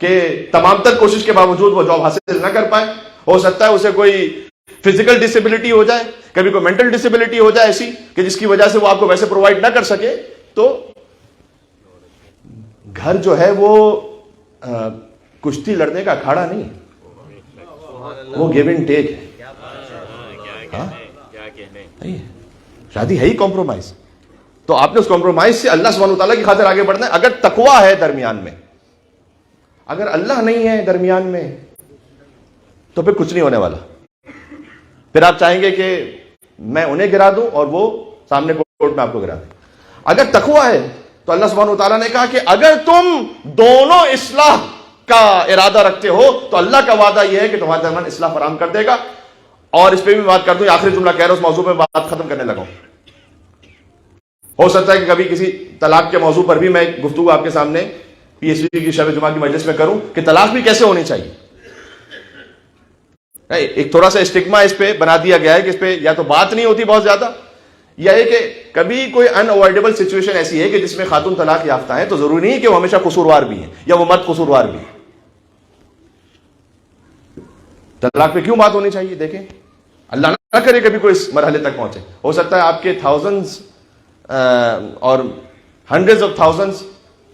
کہ تمام تر کوشش کے باوجود وہ جاب حاصل نہ کر پائے. ہو سکتا ہے اسے کوئی فزیکل ڈسیبلٹی ہو جائے, کبھی کوئی مینٹل ڈسیبلٹی ہو جائے ایسی کہ جس کی وجہ سے وہ آپ کو ویسے پرووائڈ نہ کر سکے. تو گھر جو ہے وہ کشتی لڑنے کا اکھاڑا نہیں, وہ گیو اینڈ ٹیک ہے. شادی ہے ہی کمپرومائز, تو آپ نے اس کمپرومائز سے اللہ سبحانہ وتعالیٰ کی خاطر آگے بڑھنا ہے. اگر تقویٰ ہے درمیان میں, اگر اللہ نہیں ہے درمیان میں, تو پھر کچھ نہیں ہونے والا. پھر آپ چاہیں گے کہ میں انہیں گرا دوں اور وہ سامنے کورٹ میں آپ کو گرا دیں. اگر تقویٰ ہے تو اللہ سبحانہ وتعالیٰ نے کہا کہ اگر تم دونوں اصلاح کا ارادہ رکھتے ہو تو اللہ کا وعدہ یہ ہے کہ تمہارے درمیان اصلاح فراہم کر دے گا. اور اس پہ بھی بات کر دوں, آخری جملہ کہہ رہا ہوں, اس موضوع پہ بات ختم کرنے لگا ہوں. ہو سکتا ہے کہ کبھی کسی طلاق کے موضوع پر بھی میں گفتگو آپ کے سامنے پی ایچ ڈی کی شب جمعہ کی مجلس میں کروں کہ طلاق بھی کیسے ہونی چاہیے. ایک تھوڑا سا اسٹگما اس پہ بنا دیا گیا ہے کہ اس پہ یا تو بات نہیں ہوتی بہت زیادہ, یا یہ کہ کبھی کوئی ان اوائڈیبل سچویشن ایسی ہے کہ جس میں خاتون طلاق یافتہ ہیں, تو ضروری نہیں کہ وہ ہمیشہ قصوروار بھی ہیں یا وہ مرد قصوروار بھی ہیں. طلاق پہ کیوں بات ہونی چاہیے؟ دیکھیں اللہ نہ کرے کبھی کوئی اس مرحلے تک پہنچے. ہو سکتا ہے آپ کے تھاؤزنڈز اور hundreds of thousands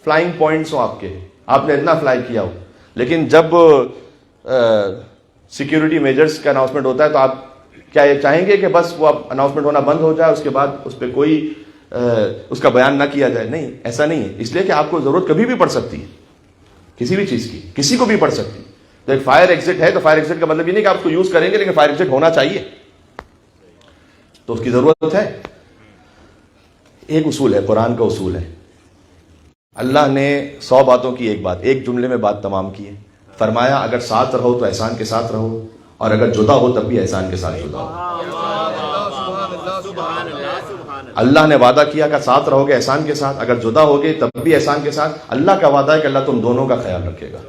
flying points ہوں آپ کے، آپ نے اتنا فلائی کیا ہو، لیکن جب سیکیورٹی میجرز کا اناؤنسمنٹ ہوتا ہے تو آپ کیا یہ چاہیں گے کہ بس وہ اناؤنسمنٹ ہونا بند ہو جائے، اس کے بعد اس پہ کوئی اس کا بیان نہ کیا جائے؟ نہیں، ایسا نہیں ہے، اس لیے کہ آپ کو ضرورت کبھی بھی پڑ سکتی ہے کسی بھی چیز کی، کسی کو بھی پڑ سکتی ہے۔ تو ایک فائر ایگزٹ ہے، تو فائر ایگزٹ کا مطلب یہ نہیں کہ آپ اس کو یوز کریں گے، لیکن فائر ایگزٹ ہونا چاہیے، تو اس کی ضرورت ہے۔ ایک اصول ہے، قرآن کا اصول ہے، اللہ نے 100 باتوں کی ایک بات، ایک جملے میں بات تمام کی ہے۔ فرمایا اگر ساتھ رہو تو احسان کے ساتھ رہو، اور اگر جدا ہو تب بھی احسان کے ساتھ جدا ہو۔ اللہ نے وعدہ کیا کہ ساتھ رہو گے احسان کے ساتھ، اگر جدا ہوگے تب بھی احسان کے ساتھ۔ اللہ کا وعدہ ہے کہ اللہ تم دونوں کا خیال رکھے گا،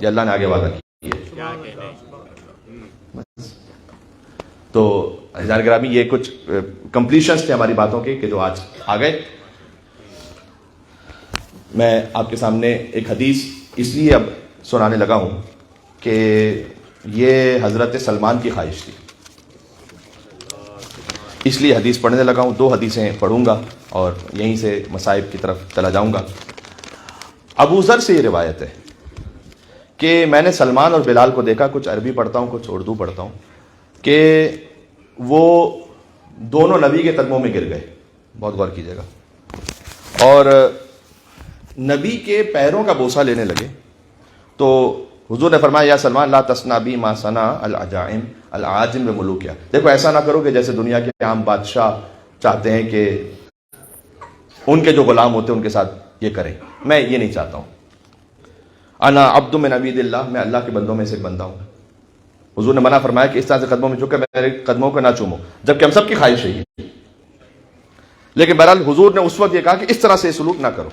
یہ اللہ نے آگے وعدہ کیا ہے۔ تو عزیزان گرامی، یہ کچھ کمپلیشنز تھے ہماری باتوں کے کہ جو آج آ گئے۔ میں آپ کے سامنے ایک حدیث اس لیے اب سنانے لگا ہوں کہ یہ حضرت سلمان کی خواہش تھی، اس لیے حدیث پڑھنے لگا ہوں۔ 2 حدیثیں پڑھوں گا اور یہیں سے مصائب کی طرف چلا جاؤں گا۔ ابو ذر سے یہ روایت ہے کہ میں نے سلمان اور بلال کو دیکھا، کچھ عربی پڑھتا ہوں کچھ اردو پڑھتا ہوں، کہ وہ دونوں نبی کے قدموں میں گر گئے، بہت غور کیجیے گا، اور نبی کے پیروں کا بوسہ لینے لگے۔ تو حضور نے فرمایا یا سلمان لا تصنع بی ما صنع العجائم العاجم بملوکیہ، دیکھو ایسا نہ کرو کہ جیسے دنیا کے عام بادشاہ چاہتے ہیں کہ ان کے جو غلام ہوتے ہیں ان کے ساتھ یہ کریں، میں یہ نہیں چاہتا ہوں۔ انا عبد من عبید اللہ، میں اللہ کے بندوں میں سے ایک بندہ ہوں۔ حضور نے منع فرمایا کہ اس طرح سے قدموں میں جھک کر میرے قدموں کو نہ چومو، جبکہ ہم سب کی خواہش ہے یہ، لیکن بہرحال حضور نے اس وقت یہ کہا کہ اس طرح سے سلوک نہ کرو۔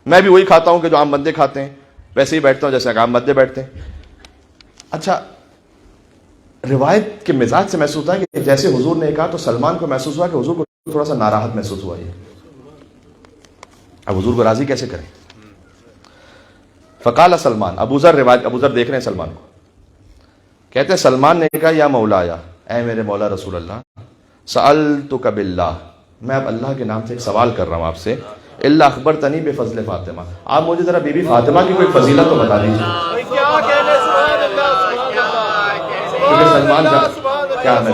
میں بھی وہی کھاتا ہوں کہ جو عام بندے کھاتے ہیں، ویسے ہی بیٹھتا ہوں جیسے عام بندے بیٹھتے ہیں۔ اچھا، روایت کے مزاج سے محسوس ہوا کہ جیسے حضور نے کہا تو سلمان کو محسوس ہوا کہ حضور کو تھوڑا سا ناراحت محسوس ہوا۔ یہ اب حضور کو راضی کیسے کریں؟ فقال سلمان، ابو ذر روایت، ابو ذر دیکھ رہے ہیں سلمان کو، کہتے ہیں سلمان نے کہا یا مولایا، اے میرے مولا رسول اللہ، سألتک باللہ، میں اب اللہ کے نام سے ایک سوال کر رہا ہوں آپ سے، الا اخبرتنی بفضل فاطمہ، آپ مجھے ذرا بی بی فاطمہ کی کوئی فضیلت تو بتا دیجیے۔ کیونکہ سلمان کیا میں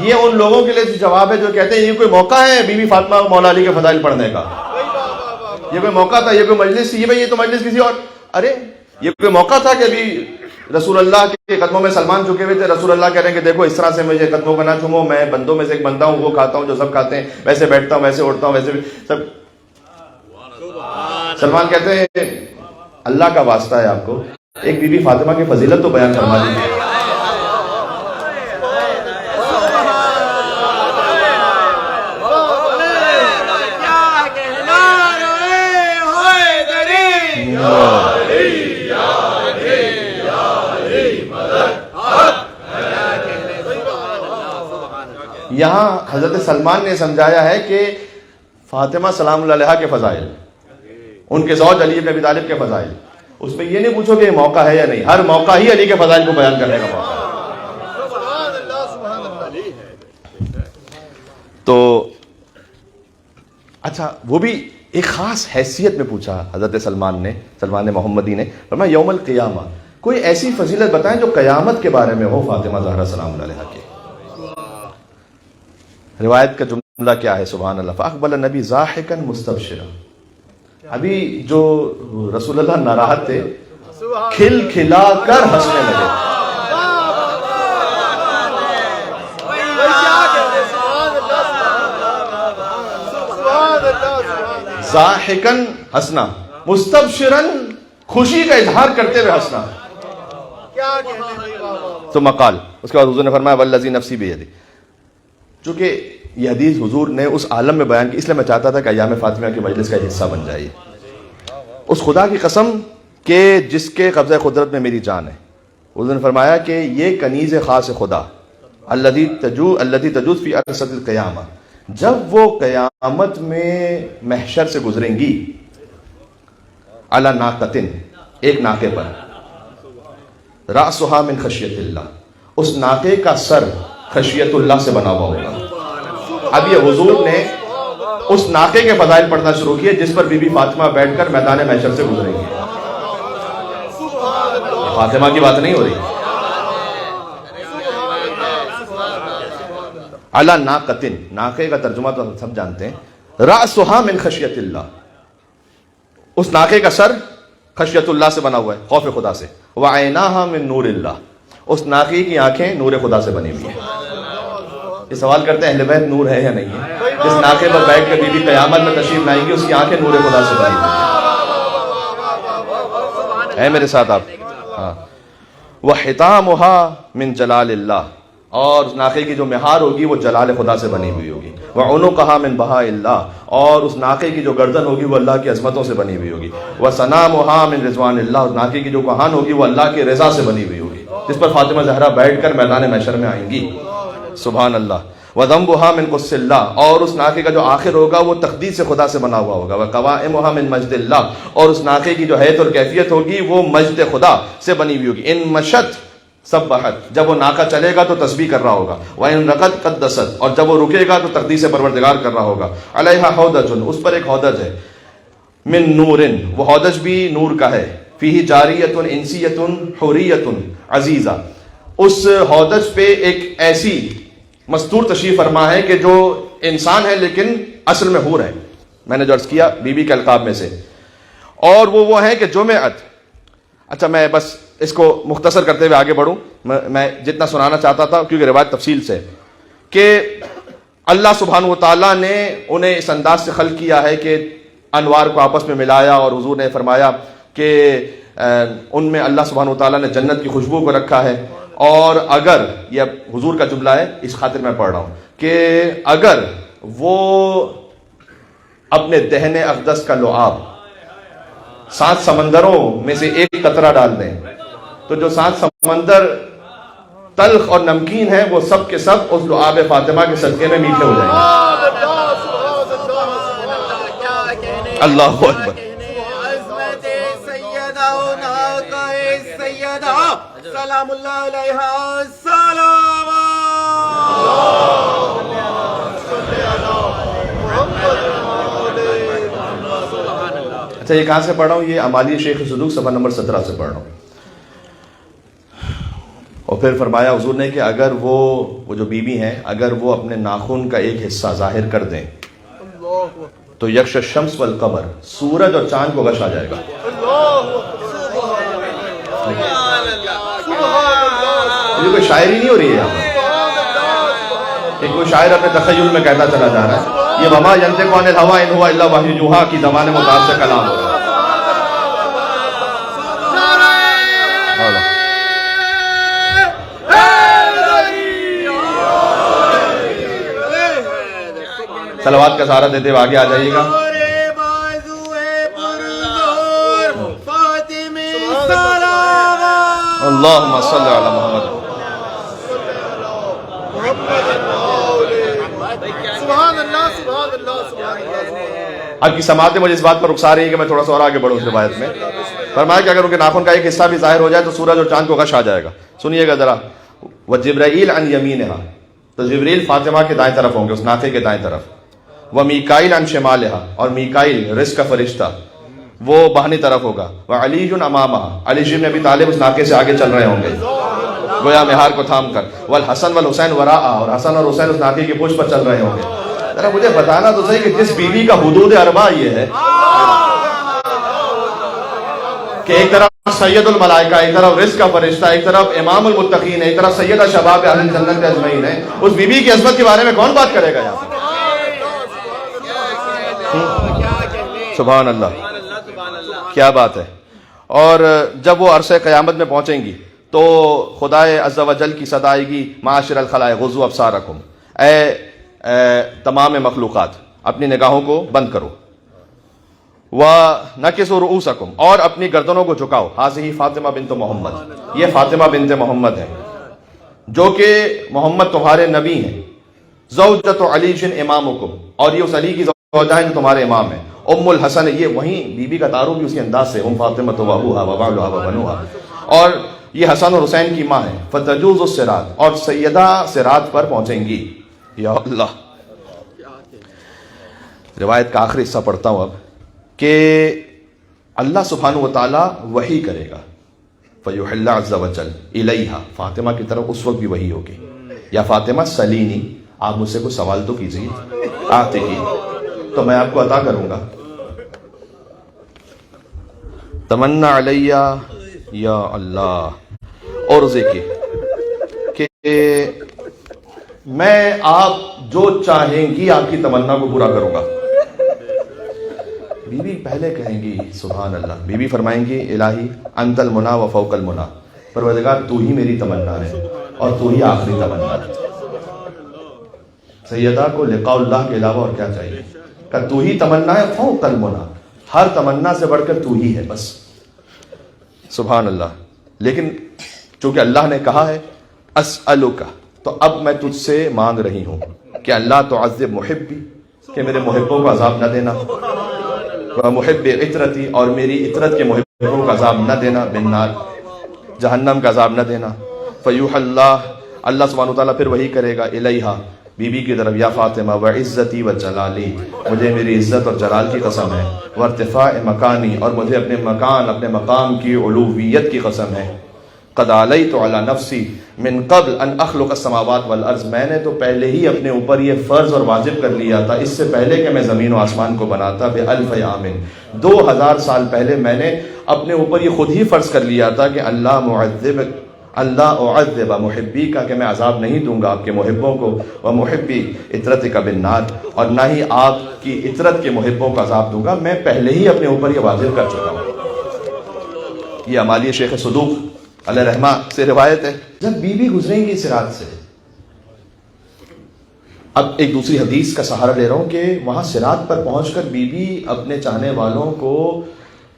یہ ان لوگوں کے لیے جواب ہے جو کہتے ہیں یہ کوئی موقع ہے بی بی فاطمہ و مولا علی کے فضائل پڑھنے کا، یہ کوئی موقع تھا، یہ کوئی مجلس تھی، یہ بھائی یہ تو مجلس کسی اور، ارے یہ کوئی موقع تھا کہ ابھی رسول اللہ کے قدموں میں سلمان جھکے ہوئے تھے، رسول اللہ کہہ رہے ہیں کہ دیکھو اس طرح سے مجھے قدموں کو نہ چومو، میں بندوں میں سے ایک بندہ ہوں، وہ کھاتا ہوں جو سب کھاتے ہیں، ویسے بیٹھتا ہوں، ویسے اٹھتا ہوں، ویسے سب۔ سلمان کہتے ہیں اللہ کا واسطہ ہے آپ کو ایک بی بی فاطمہ کی فضیلت تو بیان فرما دیجیے۔ یہاں حضرت سلمان نے سمجھایا ہے کہ فاطمہ سلام اللہ علیہا کے فضائل، ان کے زوج علی بن ابی طالب کے فضائل، اس میں یہ نہیں پوچھو کہ یہ موقع ہے یا نہیں، ہر موقع ہی علی کے فضائل کو بیان کرنے کا موقع ہے۔ تو اچھا، وہ بھی ایک خاص حیثیت میں پوچھا حضرت سلمان محمدی نے، فرمایا یوم القیامہ کوئی ایسی فضیلت بتائیں جو قیامت کے بارے میں ہو فاطمہ زہرا سلام اللہ علیہا کے۔ روایت کا جملہ کیا ہے؟ سبحان اللہ، فاقبل النبی ضاحکا مستبشرا، ابھی جو رسول اللہ ناراحت تھے کھل کھلا کر ہنسنے لگے۔ ضاحکا ہنسنا، مستبشرا خوشی کا اظہار کرتے ہوئے ہنسنا۔ ثم قال، اس کے بعد حضور نے فرمایا والذی نفسی بیدی، چونکہ یہ حدیث حضور نے اس عالم میں بیان کی، اس لیے میں چاہتا تھا کہ ایام فاطمہ کے مجلس کا ایک حصہ بن جائے۔ اس خدا کی قسم کہ جس کے قبضہ قدرت میں میری جان ہے. حضور نے فرمایا کہ یہ کنیز خاص خدا الذی تجوز فی عرصۃ القیامہ، جب وہ قیامت میں محشر سے گزریں گی، علی ناقۃ، ایک ناقے پر، رأسها من خشیت اللہ، اس ناقے کا سر خشیت اللہ سے بنا ہوا ہوگا. اب یہ حضور نے اس ناقے کے فضائل پڑھنا شروع کیے جس پر بی بی فاطمہ بیٹھ کر میدان محشر سے گزریں گی. فاطمہ کی بات نہیں ہو رہی. علی ناقۃ، ناقے کا ترجمہ تو ہم سب جانتے ہیں، رأسها من خشیت اللہ، اس ناقے کا سر خشیت اللہ سے بنا ہوا ہے، خوف خدا سے. وعیناها من نور اللہ، اس ناقے کی آنکھیں نور خدا سے بنی ہوئی ہیں. یہ سوال کرتے ہیں اہل بیت نور ہے یا نہیں ہے؟ جس ناقے پر بیٹھ کے بی بی قیامت میں تشریف لائیں گی اس کی آنکھیں نور خدا سے بنی ہوئی ہیں. میرے ساتھ آپ؟ ہاں. وحطامها من جلال اللہ، اور اس ناقے کی جو مہار ہوگی وہ جلال خدا سے بنی ہوئی ہوگی. وعنقها من بہاء اللہ، اور اس ناقے کی جو گردن ہوگی وہ اللہ کی عظمتوں سے بنی ہوئی ہوگی. وسنامها من رضوان اللہ، اس ناقے کی جو کہان ہوگی وہ اللہ کی رضا سے بنی ہوئی ہوگی، جس پر فاطمہ زہرا بیٹھ کر میدان محشر میں آئیں گی. سبحان اللہ. وذنبها من قدس اللہ، اور اس ناقے کا جو آخر ہوگا وہ تقدیس سے خدا سے بنا ہوا ہوگا. وقوائمها من مجد اللہ، اور اس ناقے کی جو حیت اور کیفیت ہوگی وہ مجد خدا سے بنی ہوئی ہوگی. ان مشت سبحت، جب وہ ناقہ چلے گا تو تسبیح کر رہا ہوگا. وَإِن رَقَدْ قَدَّسَتْ، اور جب وہ رکے گا تو تقدیس پروردگار کر رہا ہوگا. عَلَيْهَا حَوْدَجٌ، اس پر ایک ہودج ہے. من نورن، وہ ہودج بھی نور کا ہے. فِيهِ جَارِيَةٌ إِنسِيَّةٌ حُورِيَّةٌ عزیزہ، اس ہودج پہ ایک ایسی مستور تشریف فرما ہے کہ جو انسان ہے لیکن اصل میں حور ہے. میں نے جو عرض کیا بی بی کے القاب میں سے، اور وہ ہیں کہ جمعت. اچھا میں بس اس کو مختصر کرتے ہوئے آگے بڑھوں. میں جتنا سنانا چاہتا تھا کیونکہ روایت تفصیل سے، کہ اللہ سبحانہ و تعالیٰ نے انہیں اس انداز سے خلق کیا ہے کہ انوار کو آپس میں ملایا، اور حضور نے فرمایا کہ ان میں اللہ سبحانہ و تعالیٰ نے جنت کی خوشبو کو رکھا ہے. اور اگر یہ حضور کا جملہ ہے، اس خاطر میں پڑھ رہا ہوں، کہ اگر وہ اپنے دہن اقدس کا لعاب 7 سمندروں میں سے ایک قطرہ ڈال دیں تو جو 7 سمندر تلخ اور نمکین ہیں وہ سب کے سب اس لعاب فاطمہ کے صدقے میں میٹھے ہو جائیں گے. اللہ اکبر. سلام اللہ علیہ سلام. اچھا یہ کہاں سے پڑھ رہا ہوں؟ یہ امالی شیخ صدوق صفحہ نمبر 17 سے پڑھ رہا ہوں. اور پھر فرمایا حضور نے کہ اگر وہ جو بیوی ہیں اگر وہ اپنے ناخن کا ایک حصہ ظاہر کر دیں تو یکش الشمس والقمر، سورج اور چاند کو غش آ جائے گا. یہ کوئی شاعری نہیں ہو رہی ہے یہاں پر، کوئی شاعر اپنے تخیل میں کہتا چلا جا رہا ہے. یہ وما ینطق عن الہوی ان هو الا وحی یوحی کی زمان متعارف سے کلام ہو رہا ہے. صلوات کا سہارا دیتے ہوئے آگے آ جائیے گا. اللہم صلی علی محمد. سبحان اللہ سبحان اللہ سبحان اللہ. اب کی سماعتیں مجھے اس بات پر رخصا رہی ہے کہ میں تھوڑا سا اور آگے بڑھوں اس روایت میں. فرمایا کہ اگر ان کے ناخن کا ایک حصہ بھی ظاہر ہو جائے تو سورج اور چاند کو غش آ جائے گا. سنیے گا ذرا. وجبرائیل عن یمینہا، تو جبریل فاطمہ کے دائیں طرف ہوں گے، اس ناقے کے دائیں طرف. ومیکائیل عن شمالہا، اور میکائیل رزق کا فرشتہ وہ بہنی طرف ہوگا. وعلی امامہا، علی بن ابی طالب اس ناقے سے آگے چل رہے ہوں گے گویا مہار کو تھام کر. والحسن والحسین وراءہا، اور حسن اور حسین اس ناقے کی پشت پر چل رہے ہوں گے. ذرا مجھے بتانا تو صحیح کہ جس بیوی کا حدود اربع یہ ہے کہ ایک طرف سید الملائکہ، ایک طرف رزق کا فرشتہ، ایک طرف امام المتقین، ایک طرف سید شباب اہل جنت اجمعین ہے، اس بیوی کی عظمت کے بارے میں کون بات کرے گا یہاں پر؟ سبحان اللہ، کیا بات ہے. اور جب وہ عرصہ قیامت میں پہنچیں گی تو خدائے عز و جل کی صدا آئے گی، معاشر الخلائق غضوا ابصارکم، اے تمام مخلوقات اپنی نگاہوں کو بند کرو. وَنَكِسُوا رُؤُوسَكُمْ، اور اپنی گردنوں کو جھکاؤ. حاضی فاطمہ بنت محمد، یہ فاطمہ بنت محمد ہے جو کہ محمد تمہارے نبی ہیں. زوجۃ علی امامکم، اور یہ اس علی کی زوجہ ہیں جو تمہارے امام ہیں. ام الحسن، یہ وہیں بی بی کا تعارف بھی اسی انداز سے، ام فاطمہ و ابوہا و بعلھا و بنوہا، اور یہ حسن اور حسین کی ماں ہے. فتجوز الصراط، اور سیدہ صراط پر پہنچیں گی. یا اللہ، روایت کا آخری حصہ پڑھتا ہوں اب، کہ اللہ سبحانہ و تعالی وحی کرے گا. فیوحی عز وجل الیہا، فاطمہ کی طرف اس وقت بھی وحی ہوگی. یا فاطمہ سلینی، آپ مجھ سے کوئی سوال تو کیجیے، آتے ہی تو میں آپ کو عطا کروں گا. تمنا علیہ یا اللہ، اور ذکر کہ میں آپ جو چاہیں گی آپ کی تمنا کو پورا کروں گا. بی بی پہلے کہیں گی سبحان اللہ، بی بی فرمائیں گی الہی انت المنا و فوق المنا، پروردگار تو ہی میری تمنا ہے اور تو ہی آخری تمنا ہے. سیدہ کو لقاء اللہ کے علاوہ اور کیا چاہیے، کہ تو ہی تمنا ہے، فوق المنا، ہر تمنا سے بڑھ کر تو ہی ہے بس. سبحان اللہ. لیکن چونکہ اللہ نے کہا ہے اسألک، تو اب میں تجھ سے مانگ رہی ہوں کہ اللہ تعذب محبی، کہ میرے محبوں کو عذاب نہ دینا، محب عطرتی، اور میری عطرت کے محبوں کا عذاب نہ دینا، بالنار، جہنم کا عذاب نہ دینا. فیوح اللہ، اللہ سبحانہ وتعالیٰ پھر وہی کرے گا الیہا، بی بی کی طرف، یا فاطمہ وعزتی وجلالی، مجھے میری عزت اور جلال کی قسم ہے، وارتفاع مکانی، اور مجھے اپنے مکان اپنے مقام کی علویت کی قسم ہے. قد علیت علی نفسی من قبل ان اخلق السماوات والارض، میں نے تو پہلے ہی اپنے اوپر یہ فرض اور واجب کر لیا تھا، اس سے پہلے کہ میں زمین و آسمان کو بناتا، بألف عام، 2000 سال پہلے میں نے اپنے اوپر یہ خود ہی فرض کر لیا تھا کہ اللہ اعذب محبی کا، کہ میں عذاب نہیں دوں گا آپ کے محبوں کو، و محبی عطرتک بالنار، اور نہ ہی آپ کی عطرت کے محبوں کا عذاب دوں گا. میں پہلے ہی اپنے اوپر یہ واجب کر چکا ہوں. یہ ہماری شیخ صدوق علیہ رحمہ سے روایت ہے. جب بی بی گزریں گی صراط سے، اب ایک دوسری حدیث کا سہارا لے رہا ہوں کہ وہاں صراط پر پہنچ کر بی بی اپنے چاہنے والوں کو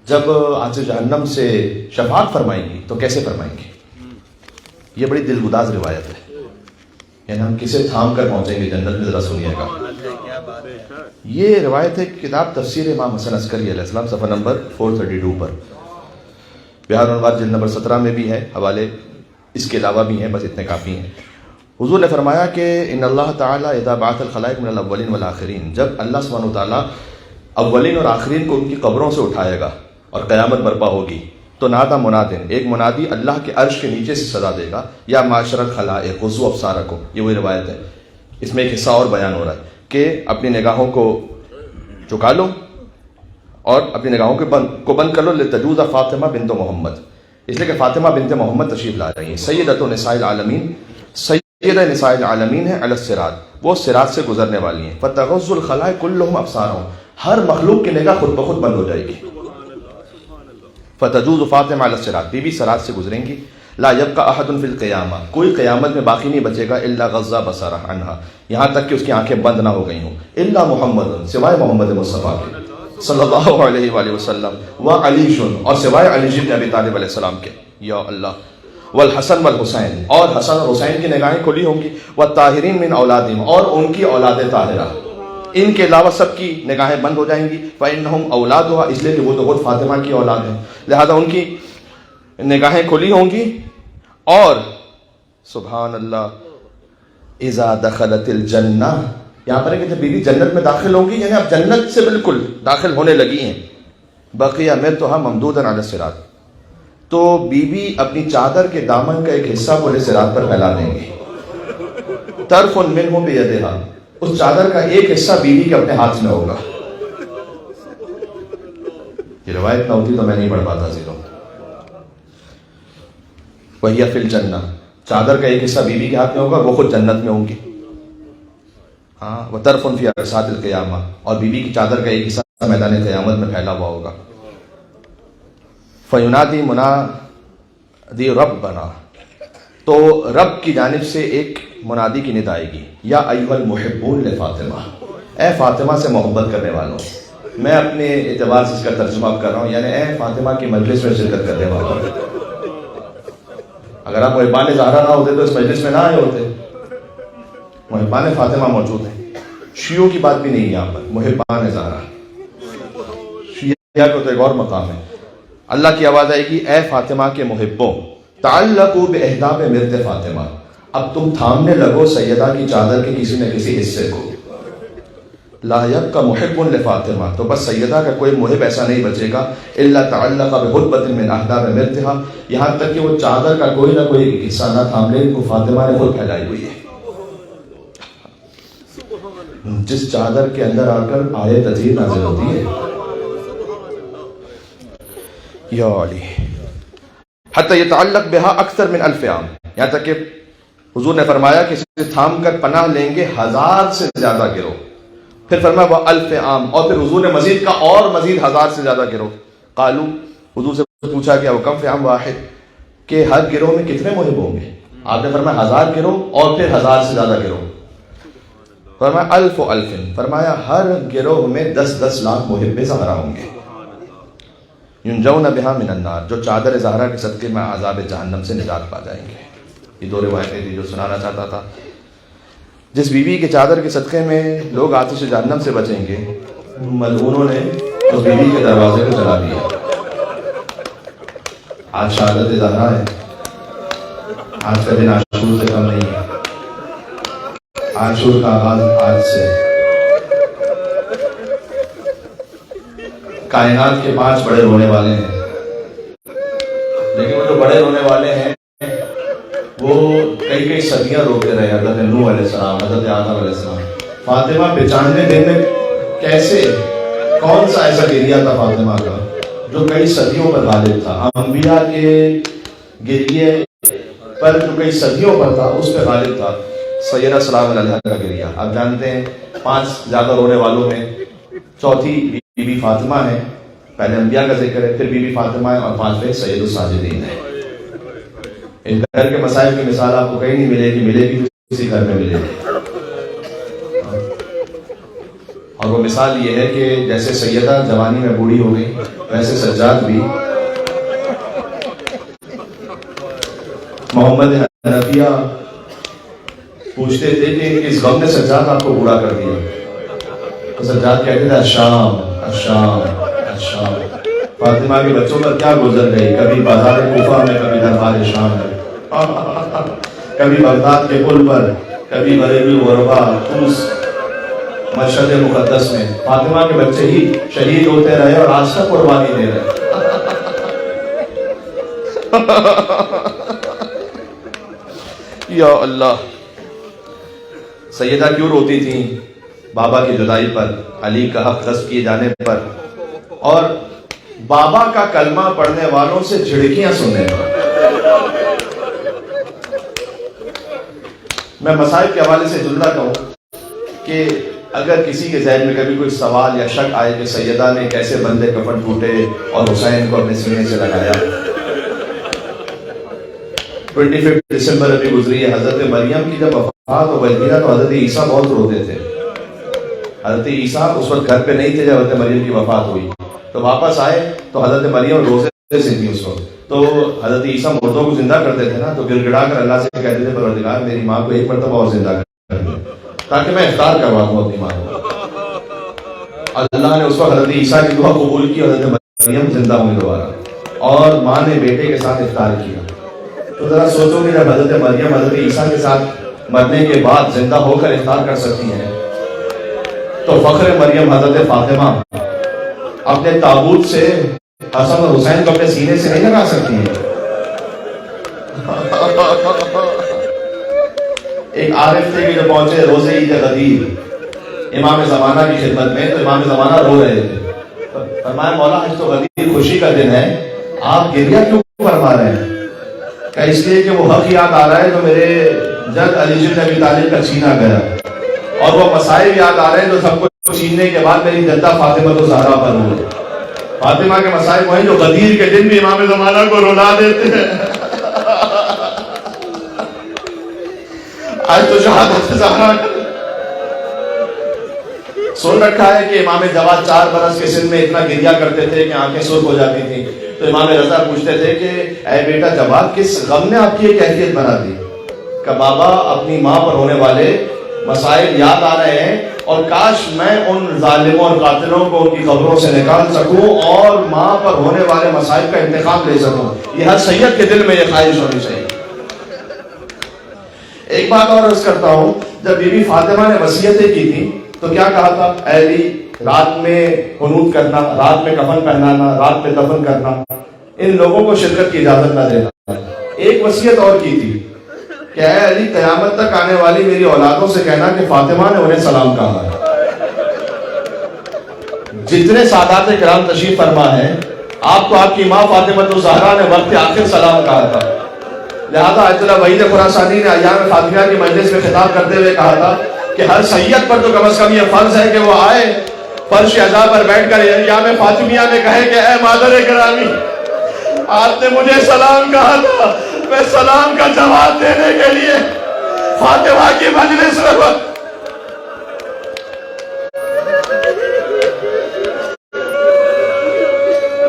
جب آج جہنم سے شفاعت فرمائیں گی تو کیسے فرمائیں گی؟ یہ بڑی دلگداز روایت ہے، یعنی ہم کسے تھام کر پہنچیں گے جنت میں، ذرا سنیے گا. یہ روایت ہے کتاب تفسیر امام حسن عسکری علیہ السلام، صفحہ نمبر 432 پر، بہار انوار جلد نمبر 17 میں بھی ہے حوالے، اس کے علاوہ بھی ہیں، بس اتنے کافی ہیں. حضور نے فرمایا کہ ان اللہ تعالیٰ اذا بعث الخلائق من الاولین والآخرین، جب اللہ سبحانہ وتعالیٰ اولین اور آخرین کو ان کی قبروں سے اٹھائے گا اور قیامت برپا ہوگی، تو نادا منادن، ایک منادی اللہ کے عرش کے نیچے سے صدا دے گا، یا معاشر الخلائق غضوا ابصارکم، یہ وہی روایت ہے. اس میں ایک حصہ اور بیان ہو رہا ہے کہ اپنی نگاہوں کو چکا لو اور اپنی نگاہوں کو بند کر لو، لتجوز فاطمہ بنت محمد، اس لیے کہ فاطمہ بنت محمد تشریف لا رہی ہیں. سیدۃ نساء العالمین، سیدہ نساء العالمین ہے، علی الصراط، وہ صراط سے گزرنے والی ہیں. فتغض الخلائق کلهم ابصارهم، ہر مخلوق کی نگاہ خود بخود بند ہو جائے گی. فتجوز فاطمہ علی الصراط، بی بی صراط سے گزریں گی. لا یبقى احد فی القیامہ، کوئی قیامت میں باقی نہیں بچے گا، الا غضا بصرہ عنہا، یہاں تک کہ اس کی آنکھیں بند نہ ہو گئی ہوں، الا محمد، سوائے محمد مصطفیٰ کے صلی اللہ علیہ وآلہ وسلم، و علی، اور سوائے علی بن ابی طالب علیہ السلام کے. یا اللہ. والحسن والحسین، اور حسن اور حسین کی نگاہیں کھلی ہوں گی. والطاہرین من اولادہم، اور ان کی اولاد طاہرہ، ان کے علاوہ سب کی نگاہیں بند ہو جائیں گی. فإنہم اولادها، اس لیے کہ وہ تو خود فاطمہ کی اولاد ہیں، لہذا ان کی نگاہیں کھلی ہوں گی. اور سبحان اللہ، اذا دخلت الجنہ، یہاں پر ہے کہ جب بیوی جنت میں داخل ہوں گی، یعنی اب جنت سے بالکل داخل ہونے لگی ہیں. بقیہ ملتھا ممدودا علی الصراط، تو بیوی اپنی چادر کے دامن کا ایک حصہ پورے صراط پر پھیلا دیں گی. طرف منہ بیدہا، اس چادر کا ایک حصہ بیوی کے اپنے ہاتھ میں ہوگا. یہ روایت نہ ہوتی تو میں نہیں پڑھ پاتا زیرو. وہی فی الجنہ، چادر کا ایک حصہ بیوی کے ہاتھ میں ہوگا، وہ خود جنت میں ہوں گی. ہاں، وطرف فی عرصات القیامہ، اور بیوی کی چادر کا ایک حصہ میدان قیامت میں پھیلا ہوا ہوگا. فینادی منادی ربنا، تو رب کی جانب سے ایک منادی کی نداء آئے گی، یا ایھا المحبون لفاطمہ، اے فاطمہ سے محبت کرنے والوں. میں اپنے اعتبار سے اس کا ترجمہ اب کر رہا ہوں، یعنی اے فاطمہ کی مجلس میں شرکت کرنے والا، اگر آپ محبان زہرا نہ ہوتے تو اس مجلس میں نہ آئے ہوتے. محبان فاطمہ موجود ہیں. شیعوں کی بات بھی نہیں ہے یہاں پر، محبان زہرا. شیعہ کو تو ایک اور مقام ہے. اللہ کی آواز آئے گی، اے فاطمہ کے محبوں، تعلقوا باحداب مرد فاطمہ، اب تم تھامنے لگو سیدہ کی چادر کے کسی نہ کسی حصے کو. لا یبقى محب لفاطمہ، تو بس سیدہ کا کوئی محب ایسا نہیں بچے گا، الا تعلق بحدبۃ من احداب مردها، یہاں تک کہ وہ چادر کا کوئی نہ کوئی حصہ نہ تھام لے کو فاطمہ نے خود پھیلائی ہوئی ہے. جس چادر کے اندر آ کر آیت تطہیر نازل ہوتی ہے. یا علی حتی یتعلق بها اکثر من 1000 عام، یہاں تک کہ حضور نے فرمایا کہ اسے تھام کر پناہ لیں گے 1000 سے زیادہ گروہ. پھر فرمایا وہ 1000 عام، اور پھر حضور نے مزید کا اور مزید 1000 سے زیادہ گروہ. قالو، حضور سے پوچھا گیا وہ کم فی عام واحد، کہ ہر گروہ میں کتنے محب ہوں گے؟ آپ نے فرمایا 1000 گروہ اور پھر 1000 سے زیادہ گروہ. فرمایا 1000 و 1000، فرمایا ہر گروہ میں 10 لاکھ محب زہرا ہوں گے. ینجون بہا من النار، جو چادر زہرا کے صدقے میں عذاب جہنم سے نجات پا جائیں گے. یہ 2 روایتیں تھی جو سنانا چاہتا تھا. جس بیوی کے چادر کے صدقے میں لوگ آتش جہنم سے بچیں گے، ملعونوں نے اس بیوی کے دروازے کو جلا دیا. آج شہادت زہرا ہے، آج کا دن عاشور سے کم نہیں ہے. عاشور کا آغاز آج سے. کائنات کے 5 بڑے رونے والے ہیں، لیکن وہ جو بڑے رونے والے ہیں وہ کئی صدیاں روتے رہے. حضرت نوح علیہ السلام، حضرت آدم علیہ السلام. فاطمہ 95 دن میں کیسے، کون سا ایسا گریہ تھا فاطمہ کا جو کئی صدیوں پر غالب تھا؟ انبیاء کے گریے پر جو کئی صدیوں پر تھا اس پہ غالب تھا سیدہ سلام علیہ کا گریہ. آپ جانتے ہیں 5 زیادہ رونے والوں میں چوتھی بی بی فاطمہ ہے. پہلے انبیاء کا ذکر ہے، پھر بی بی فاطمہ ہے، اور 5ویں سید الساجدین ہے. اس گھر کے مسائل کی مثال آپ کو کہیں نہیں ملے گی، ملے گی کسی گھر میں ملے گی. اور وہ مثال یہ ہے کہ جیسے سیدہ جوانی میں بوڑھی ہو گئی، ویسے سجاد بھی. محمد حنفیہ پوچھتے تھے کہ اس غم نے سجاد آپ کو بوڑھا کر دیا. تو سجاد کہتے تھے الشام الشام الشام. فاطمہ کے بچوں پر کیا گزر گئی، کبھی بازار کوفہ میں، کبھی دربار شام میں، کبھی بغداد کے پل پر، کبھی بریلی غربا، طوس، مشہد مقدس میں. فاطمہ کے بچے ہی شہید ہوتے رہے اور آج تک قربانی دے رہے. یا اللہ. سیدہ کیوں روتی تھیں؟ بابا کی جدائی پر، علی کا حق غصب کیے جانے پر، اور بابا کا کلمہ پڑھنے والوں سے جھڑکیاں سننے پر. میں مسائل کے حوالے سے جملہ کہوں کہ اگر کسی کے ذہن میں کبھی کوئی سوال یا شک آئے کہ سیدہ نے کیسے بندے کفن ٹوٹے اور حسین کو اپنے سینے سے لگایا. 25 دسمبر ابھی گزری ہے. حضرت مریم کی جب وفات ہو گئی تھی تو حضرت عیسیٰ بہت روتے تھے. حضرت عیسیٰ اس وقت گھر پہ نہیں تھے جب حضرت مریم کی وفات ہوئی. تو واپس آئے تو حضرت مریم روزے سے تھی اس وقت. تو حضرت عیسیٰ مردوں کو زندہ کرتے تھے نا، تو گڑ گڑا کر اللہ سے کہتے تھے پروردگار میری ماں کو ایک مرتبہ اور زندہ کر دے تاکہ میں افطار کروا دوں اپنی ماں کو. اللہ نے اس وقت حضرت عیسیٰ کی دعا قبول کی، حضرت مریم زندہ ہوئی دوبارہ، اور ماں نے بیٹے کے ساتھ افطار کیا. تو ذرا سوچو کہ جب حضرت مریم حضرت عیسیٰ کے ساتھ مرنے کے بعد زندہ ہو کر افطار کر سکتی ہیں، تو فخر مریم حضرت فاطمہ اپنے تابوت سے حسن اور حسین کو اپنے سینے سے نہیں لگا سکتی ہیں. ایک عارف تھے کہ جو پہنچے روزے عید غدیر امام زمانہ کی خدمت میں، تو امام زمانہ رو رہے تھے. فرمایا مولا آج تو غدیر خوشی کا دن ہے، آپ گریہ کیوں فرما رہے ہیں؟ کہ اس لیے کہ وہ حق یاد آ رہا ہے جو میرے جد علی بن ابی طالب کا چھینا گیا، اور وہ مسائل یاد آ رہے ہیں جو سب کو چھیننے کے بعد میری جدہ فاطمہ تو زہرا پر ہوئی. فاطمہ کے مسائل وہ ہیں جو غدیر کے دن بھی امام زمانہ کو رلا دیتے ہیں. آج تو شہادت زہرا سن رکھا ہے کہ امام جواد 4 برس کے سن میں اتنا گریا کرتے تھے کہ آنکھیں سرخ ہو جاتی تھیں. تو امام رضا پوچھتے تھے کہ اے بیٹا جواد کس غم نے آپ کی یہ کیفیت بنا دی؟ کہ بابا اپنی ماں پر ہونے والے مسائل یاد آ رہے ہیں اور کاش میں ان ظالموں اور قاتلوں کو ان کی قبروں سے نکال سکوں اور ماں پر ہونے والے مسائل کا انتقام لے سکوں. یہ ہر سید کے دل میں یہ خواہش ہونی چاہیے. ایک بات اور عرض کرتا ہوں, جب بی بی فاطمہ نے وصیتیں کی تھی تو کیا کہا تھا؟ اے علی رات میں قنوت کرنا, رات میں کفن پہنانا, رات میں دفن کرنا, ان لوگوں کو شرکت کی اجازت نہ دینا. ایک وصیت اور کی تھی کہ اے علی قیامت تک آنے والی میری اولادوں سے کہنا کہ فاطمہ نے انہیں سلام کہا ہے. جتنے سادات کرام تشریف فرما ہیں آپ کو آپ کی ماں فاطمہ الزہرا نے وقت آخر سلام کہا تھا. لہذا آیت اللہ وحید خراسانی نے ایام فاطمیہ کی مجلس میں خطاب کرتے ہوئے کہا تھا کہ ہر سید پر تو کم از کم یہ فرض ہے کہ وہ آئے فرش عزا پر بیٹھ کر ایام فاطمیہ میں کہے کہ اے مادر گرامی آپ نے مجھے سلام کہا تھا, میں سلام کا جواب دینے کے لیے فاطمہ کی مجلس میں.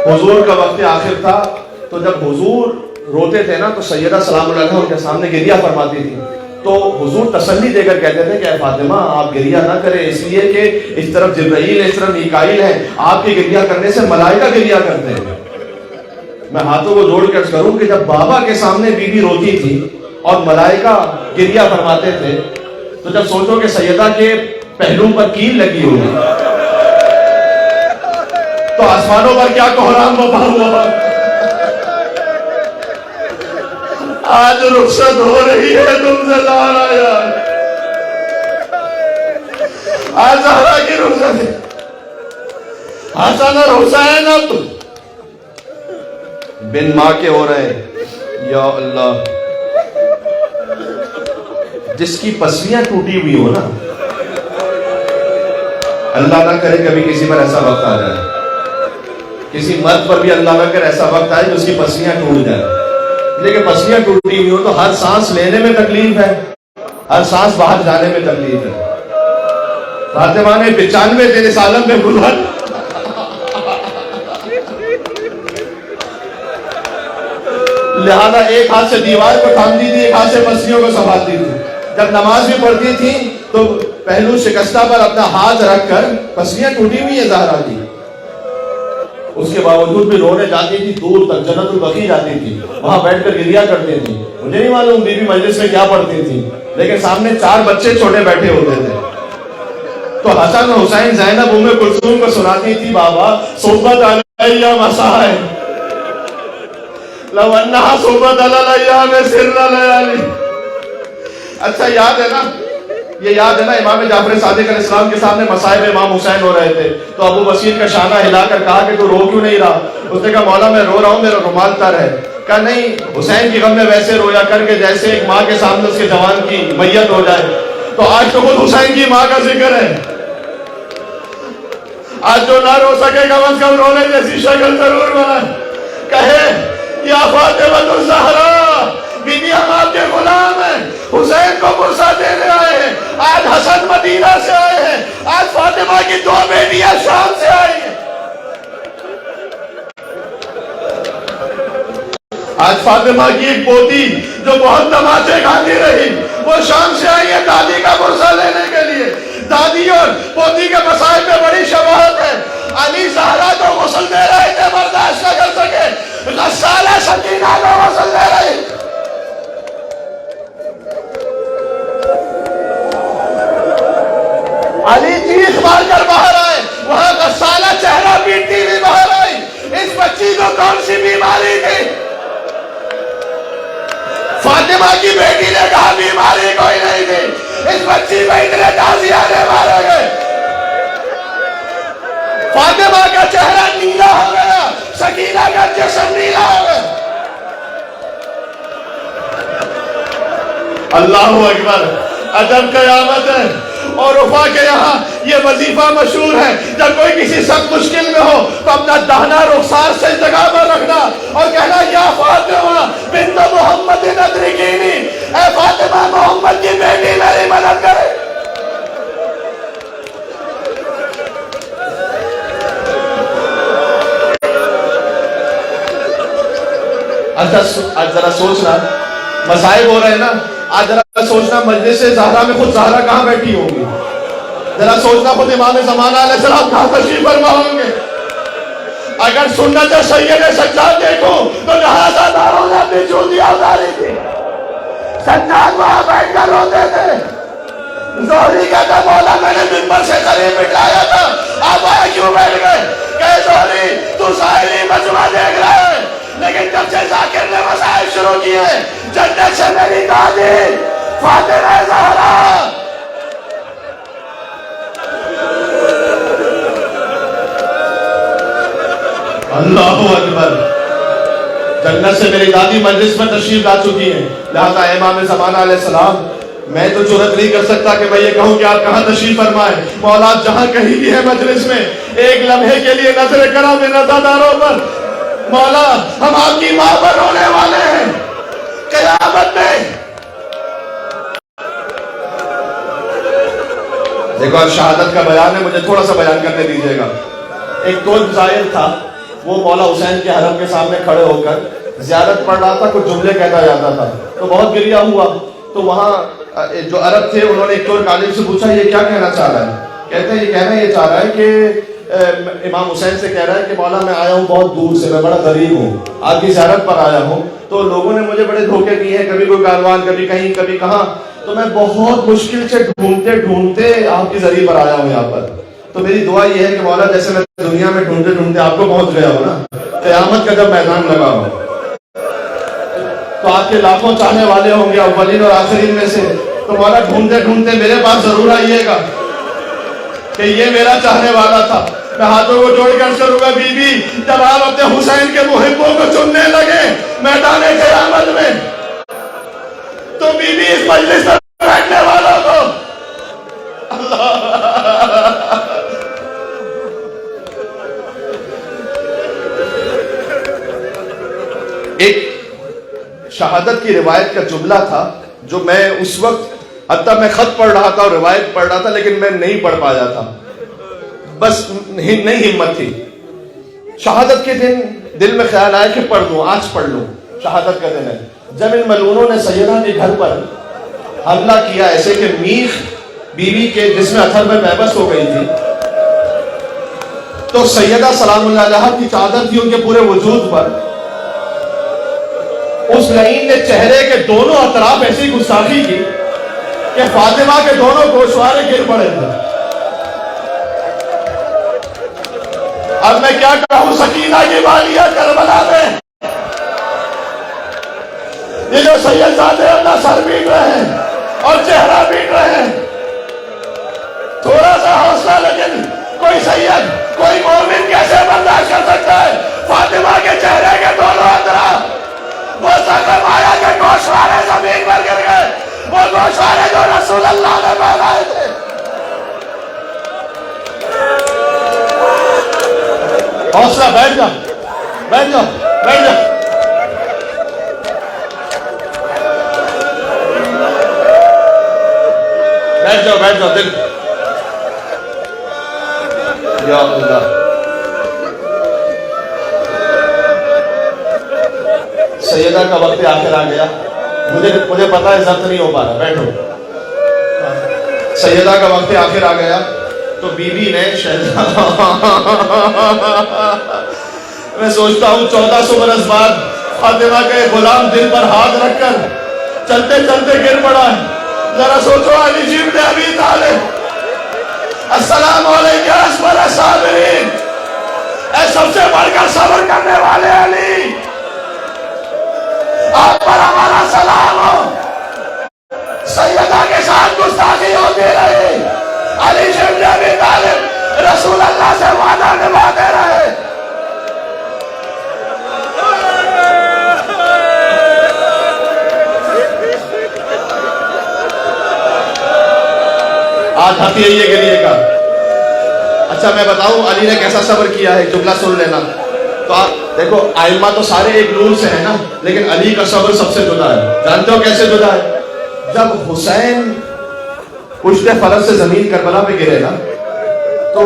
حضور کا وقت آخر تھا تو جب حضور روتے تھے نا تو سیدہ سلام اللہ علیہا ان کے سامنے گریہ فرماتی تھی. تو حضور تسلی دے کر کہتے تھے کہ اے فاطمہ آپ گریہ نہ کریں, اس لیے کہ اس طرف جبرائیل ہے, اس طرف میکائیل ہے, آپ کے گریہ کرنے سے ملائکہ گریہ کرتے ہیں. میں ہاتھوں کو جوڑ کر کروں کہ جب بابا کے سامنے بی بی روتی تھی اور ملائکہ گریہ فرماتے تھے تو جب سوچو کہ سیدہ کے پہلو پر کیل لگی ہوگی تو آسمانوں پر کیا کوہرام وبا ہوا. آج رخصت ہو رہی ہے تم سے زہرا یار, آج زہرا کی رخصت ہے. حسن اور حسین اب بن ماں کے ہو رہے ہیں. یا اللہ, جس کی پسلیاں ٹوٹی ہوئی ہو نا, اللہ نہ کرے کبھی کسی پر ایسا وقت آ جائے, کسی مرد پر بھی اللہ نہ کرے ایسا وقت آئے کہ اس کی پسلیاں ٹوٹ جائیں. لیکن پسلیاں ٹوٹی ہوئی ہو تو ہر سانس لینے میں تکلیف ہے, ہر سانس باہر جانے میں تکلیف ہے. فاطمہ نے 95 دن اس عالم میں گزار, لہذا ایک ہاتھ سے دیوار کو تھامتی تھی, ایک ہاتھ سے پسلیوں کو سنبھالتی تھی. جب نماز بھی پڑھتی تھی تو پہلو شکستہ پر اپنا ہاتھ رکھ کر, پسلیاں ٹوٹی ہوئی ہیں زہرا کی, اس کے باوجود بھی رونے جاتی تھی, دور تک جنت البقیع جاتی تھی, وہاں بیٹھ کر گریہ کرتی تھی. مجھے نہیں معلوم بی بی مجلس میں کیا پڑھتی تھی, لیکن سامنے 4 بچے چھوٹے بیٹھے ہوتے تھے. تو حسن حسین زینب ام کلثوم کو سناتی تھی بابا صحبت علیہ مسائل لو انہا صحبت علیہ میں سر لیالی. اچھا یاد ہے نا, یہ یاد ہے نا امام جعفر صادق علیہ السلام کے سامنے مصائب امام حسین ہو رہے تھے تو ابو بصیر کا شانہ ہلا کر کہا کہ تو رو کیوں نہیں رہا؟ اس نے کہا مولا میں رو رہا ہوں, میرا رومال تر ہے. کہا نہیں, حسین کی غم میں ویسے رویا کر کے جیسے ایک ماں کے سامنے اس کے جوان کی میت ہو جائے. تو آج تو خود حسین کی ماں کا ذکر ہے, آج جو نہ رو سکے کم از کم رونے جیسی شکل ضرور بنائے, کہے یا فاطمہ الزہرا بی بی ہم آپ کے غلام ہیں, حسین کو پرسہ دینے آئے ہیں. آج حسن مدینہ سے آئے ہیں, آج فاطمہ کی 2 بیٹیاں شام سے آئی ہیں. آج فاطمہ کی ایک پوتی جو بہت تماچے کھاتی رہی وہ شام سے آئی ہے دادی کا پرسہ لینے کے لیے. دادی اور پوتی کے مسائل میں بڑی شباہت ہے. علی زہرا تو غسل دے رہے تھے, برداشت نہ کر سکے, غسالہ سکینہ کو غسل دے رہی. علی چیخ مار کر باہر آئے, وہاں غسالہ چہرہ پیٹتی ہوئی باہر آئی. اس بچی کو کون سی بیماری تھی؟ فاطمہ کی بیٹی نے کہا بیماری کوئی نہیں تھی, اس بچی کو اتنے تازیانے مارے گئے. فاطمہ کا چہرہ نیلا ہو گیا, سکینہ کا جسم نیلا ہو گیا. اللہ اکبر, عجب قیامت ہے. اور عفا کے یہاں یہ وظیفہ مشہور ہے, جب کوئی کسی سخت مشکل میں ہو تو اپنا دہنا رخسار سے جگہ پر رکھنا اور کہنا یا فاطمہ بنت محمد ادرکینی, اے فاطمہ محمد کی بیٹی میری مدد کرے. اچھا ذرا سوچنا، مصائب ہو رہے ہیں نا، آج ذرا سوچنا مجلس زہرا میں خود زہرا کہاں بیٹھی ہوں گی، ذرا سوچنا خود امام زمانہ علیہ السلام کہاں تشریف فرما ہوں گے۔ اگر سنت سید سجاد دیکھو تو لہذا داروں نے اپنی چوندیاں اتاری تھی، سجاد وہاں بیٹھ کر روتے تھے۔ زہری کہتا مولا میں نے منبر سے قریب بٹھایا تھا، آپ آیا کیوں بیٹھ گئے؟ کہ زہری تو ظاہری مجمع دیکھ رہا ہے، لیکن جب سے ذاکر نے مسائل شروع کیے جنت سے میری دادی فاطمہ زہرا اللہ اکبر، جنت سے میری دادی مجلس میں تشریف لا چکی ہیں، لہذا امام زمانہ علیہ السلام میں تو جرات نہیں کر سکتا کہ میں یہ کہوں کہ آپ کہاں تشریف فرمائیں۔ مولا جہاں کہیں بھی ہے مجلس میں ایک لمحے کے لیے نظر کرم نظرداروں پر، مولا ہم آپ کی ماں پر رونے والے ہیں قیامت میں۔ دیکھو شہادت کا بیان ہے، مجھے تھوڑا سا بیان کرنے دیجیے گا۔ ایک تو زائر تھا، وہ مولا حسین کے حرم کے سامنے کھڑے ہو کر زیارت پڑھ رہا تھا، کچھ جملے کہتا جاتا تھا تو بہت گریہ ہوا، تو وہاں جو عرب تھے انہوں نے ایک ترک عالم سے پوچھا یہ کیا کہنا چاہ رہا ہے؟ کہتے ہیں یہ کہنا یہ چاہ رہا ہے کہ امام حسین سے کہہ رہا ہے کہ مولا میں آیا ہوں بہت دور سے، میں بڑا غریب ہوں، آپ کی زیارت پر آیا ہوں، تو لوگوں نے مجھے بڑے دھوکے دیے ہیں، کبھی کوئی کاروان کبھی کہیں کبھی کہاں، تو میں بہت مشکل سے ڈھونڈتے ڈھونڈتے آپ کی ذریعے پر آیا ہوں یہاں پر، تو میری دعا یہ ہے کہ مولا جیسے میں دنیا میں ڈھونڈتے ڈھونڈتے آپ کو پہنچ گیا ہوں نا، قیامت کا جب میدان لگا ہو تو آپ کے لاکھوں چاہنے والے ہوں گے اولین اور آخرین میں سے، تو مولا ڈھونڈتے ڈھونڈتے میرے پاس ضرور آئیے گا کہ یہ میرا چاہنے والا تھا۔ میں ہاتھوں کو جوڑ کر کروں گا بی بی جب آپ اپنے حسین کے محبوں کو چننے لگے میدان قیامت میں، تو بی بی اس مجلس پر بیٹھنے والوں کو ایک شہادت کی روایت کا جملہ تھا جو میں اس وقت حتیٰ میں خط پڑھ رہا تھا اور روایت پڑھ رہا تھا لیکن میں نہیں پڑھ پایا تھا، بس نہیں ہمت تھی۔ شہادت کے دن دل میں خیال آیا کہ پڑھ دوں، آج پڑھ لوں، شہادت کا دن ہے۔ جب ان ملعونوں نے سیدہ کے گھر پر حملہ کیا ایسے کہ میخ بیوی کے جسم اتھر میں بےبس ہو گئی تھی، تو سیدہ سلام اللہ علیہا کی چادر تھی ان کے پورے وجود پر، اس لعین نے چہرے کے دونوں اطراف ایسی گستاخی کی کہ فاطمہ کے دونوں گوشوارے گر پڑے تھے۔ اب میں کیا کہوں سکینہ کی والیہ کربلا میں، یہ جو سید زادے اپنا سر پیٹ رہے ہیں اور چہرہ پیٹ رہے ہیں، تھوڑا سا حوصلہ، لیکن کوئی سید کوئی مومن کیسے برداشت کر سکتا ہے فاطمہ کے چہرے کے دونوں اطراف وہ سکم آیا کہ گوشوارے زمین پر گر گئے، وہ گوشوارے جو رسول اللہ نے پہنائے تھے۔ حوصلہ، بیٹھ جاؤ بیٹھ جاؤ بیٹھ جاؤ۔ بیٹھ جاؤ بیٹھ جاؤ، دل یا اللہ۔ سیدہ کا وقت آخر آ گیا، مجھے پتا ہے ضبط نہیں ہو پا رہا، بیٹھو۔ سیدہ کا وقت آخر آ گیا تو بی بی نے میں سوچتا ہوں 1400 برس بعد فاطمہ کے غلام دل پر ہاتھ رکھ کر چلتے چلتے گر پڑا ہے۔ ذرا سوچو علی ابن ابی طالب، السلام علیکم اصبر الصابرین، اے سب سے بڑھ کر صبر کرنے والے علی، آپ پر ہمارا سلام ہو۔ سیدہ کے ساتھ گستاخی ہوتی رہی، علی ابن ابی طالب رسول اللہ سے وعدہ نبھاتے رہے۔ آج ہاتھی ہے یہ گریے کا۔ اچھا میں بتاؤں علی نے کیسا صبر کیا ہے، جملہ سن لینا۔ تو آپ دیکھو ائمہ تو سارے ایک نور سے ہیں نا، لیکن علی کا صبر سب سے جدا ہے۔ جانتے ہو کیسے جدا ہے؟ جب حسین پشت فرس سے زمین کربلا پہ گرے نا، تو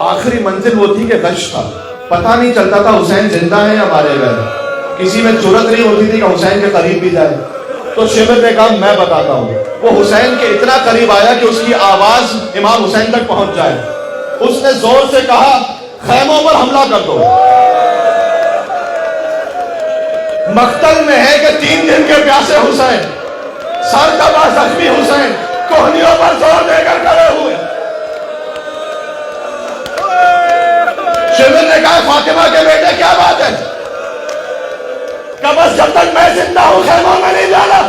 آخری منزل وہ تھی کہ غش تھا، پتہ نہیں چلتا تھا حسین زندہ ہے یا مارے گئے، کسی میں جرأت نہیں ہوتی تھی کہ حسین کے قریب بھی جائے. تو شمر نے کہا میں بتاتا ہوں. وہ حسین کے اتنا قریب آیا کہ اس کی آواز امام حسین تک پہنچ جائے. اس نے زور سے کہا خیموں پر حملہ کر دو. مقتل میں ہے کہ 3 دن کے پیاسے حسین, سر دبا زخمی حسین کوہنیوں پر زور دے کر کھڑے ہوئے. شمر نے کہا فاطمہ کے بیٹے کیا بات ہے؟ کہ بس جب تک میں زندہ ہوں خیموں میں نہیں جانا.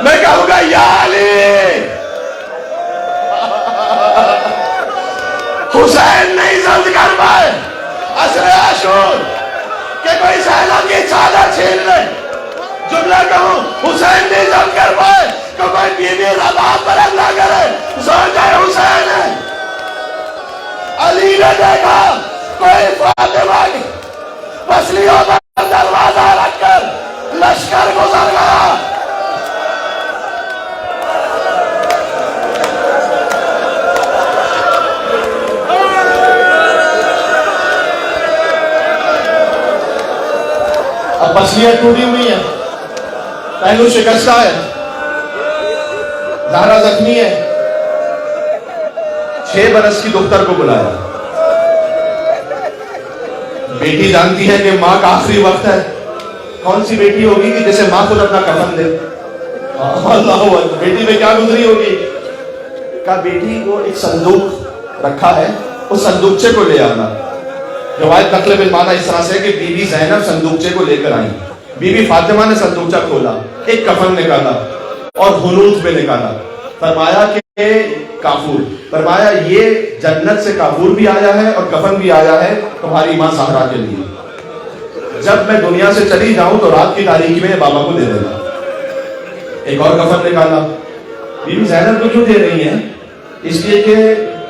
میں کہوں گا یا علی, حسین نہیں زد کر پائے عصر عاشور کہ کوئی زینب کی چادر چھین لے. جملہ کہوں حسین نہیں زد کر پائے کہ کوئی بیوی رباب پر حملہ کرے. زوجہ حسین ہے. علی نے دیکھا کوئی فاطمہ کی پسلیوں پر دروازہ رکھ کر لشکر گزر گیا. اب پسلیاں ٹوٹی ہوئی ہیں, پہلو شکستہ ہے, زہرا زخمی ہے. 6 برس کی دختر کو بلایا. بیٹی جانتی ہے کہ ماں کا آخری وقت ہے. کون سی بیٹی ہوگی کہ جسے ماں خود اپنا کفن دے؟ اللہ اکبر. بیٹی میں کیا گزری ہوگی؟ کہا بیٹی کو ایک صندوق رکھا ہے, اس صندوقچے کو لے آنا. روایت نقل بالمعنی اس طرح سے کہ بی بی زینب صندوقچے کو لے کر آئی. بی بی فاطمہ نے صندوقچہ کھولا, ایک کفن نکالا اور حنوط میں نکالا. فرمایا کہ کافور, فرمایا یہ جنت سے کافور بھی آیا ہے اور کفن بھی آیا ہے تمہاری ماں زہرا کے لیے. جب میں دنیا سے چلی جاؤں تو رات کی تاریکی میں بابا کو دے دینا. ایک اور کفن نکالا. بی بی زینب کو کیوں دے رہی ہیں؟ اس لیے کہ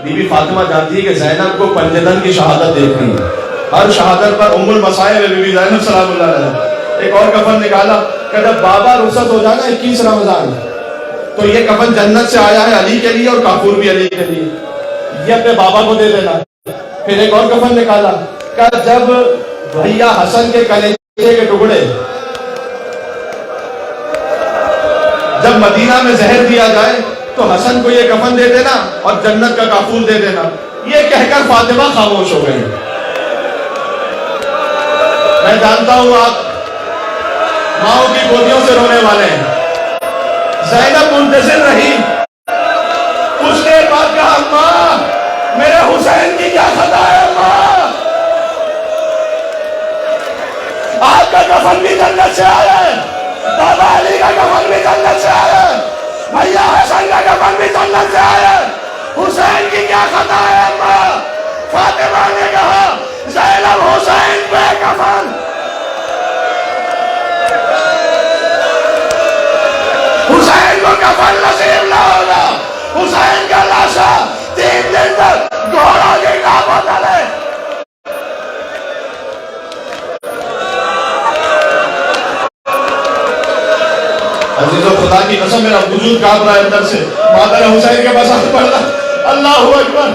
بی بی فاطمہ جانتی ہے کہ زینب کو پنجدن کی شہادت دیکھنی ہے. ہر شہادت پر ام المصائب بی بی زینب سلام اللہ علیہ. ایک اور کفن نکالا کہ جب بابا رخصت ہو جانا 21 رمضان تو یہ کفن جنت سے آیا ہے علی کے لیے اور کافور بھی علی کے لیے, یہ اپنے بابا کو دے دینا. پھر ایک اور کفن نکالا کہ جب بھیا حسن کے کلیجے کے ٹکڑے جب مدینہ میں زہر دیا جائے تو حسن کو یہ کفن دے دینا اور جنت کا کافور دے دینا. یہ کہہ کر فاطمہ خاموش ہو گئی. میں جانتا ہوں آپ ماؤں کی گودیوں سے رونے والے ہیں. زینب منتظر رہی. کچھ دیر بعد کہا ماں میرے حسین کی کیا خطا ہے ماں؟ آپ کا کفن بھی جنت سے آیا ہے, بابا علی کا کفن بھی جنت سے آیا ہے, بھیا حسن کا کفن بھی جنت سے آیا ہے. حسین کی کیا خطا ہے ماں؟ فاطمہ نے کہا زینب حسین پہ کفن. حسین کو کفن نصیب نہ ہوگا. حسین کا لاشا 3 دن تک گھوڑوں کی ٹانگوں تلے. عزیزو خدا کی قسم میرا وجود کانپ رہا ہے اندر سے. مادر حسین کے پاس پڑھنا اللہ اکبر.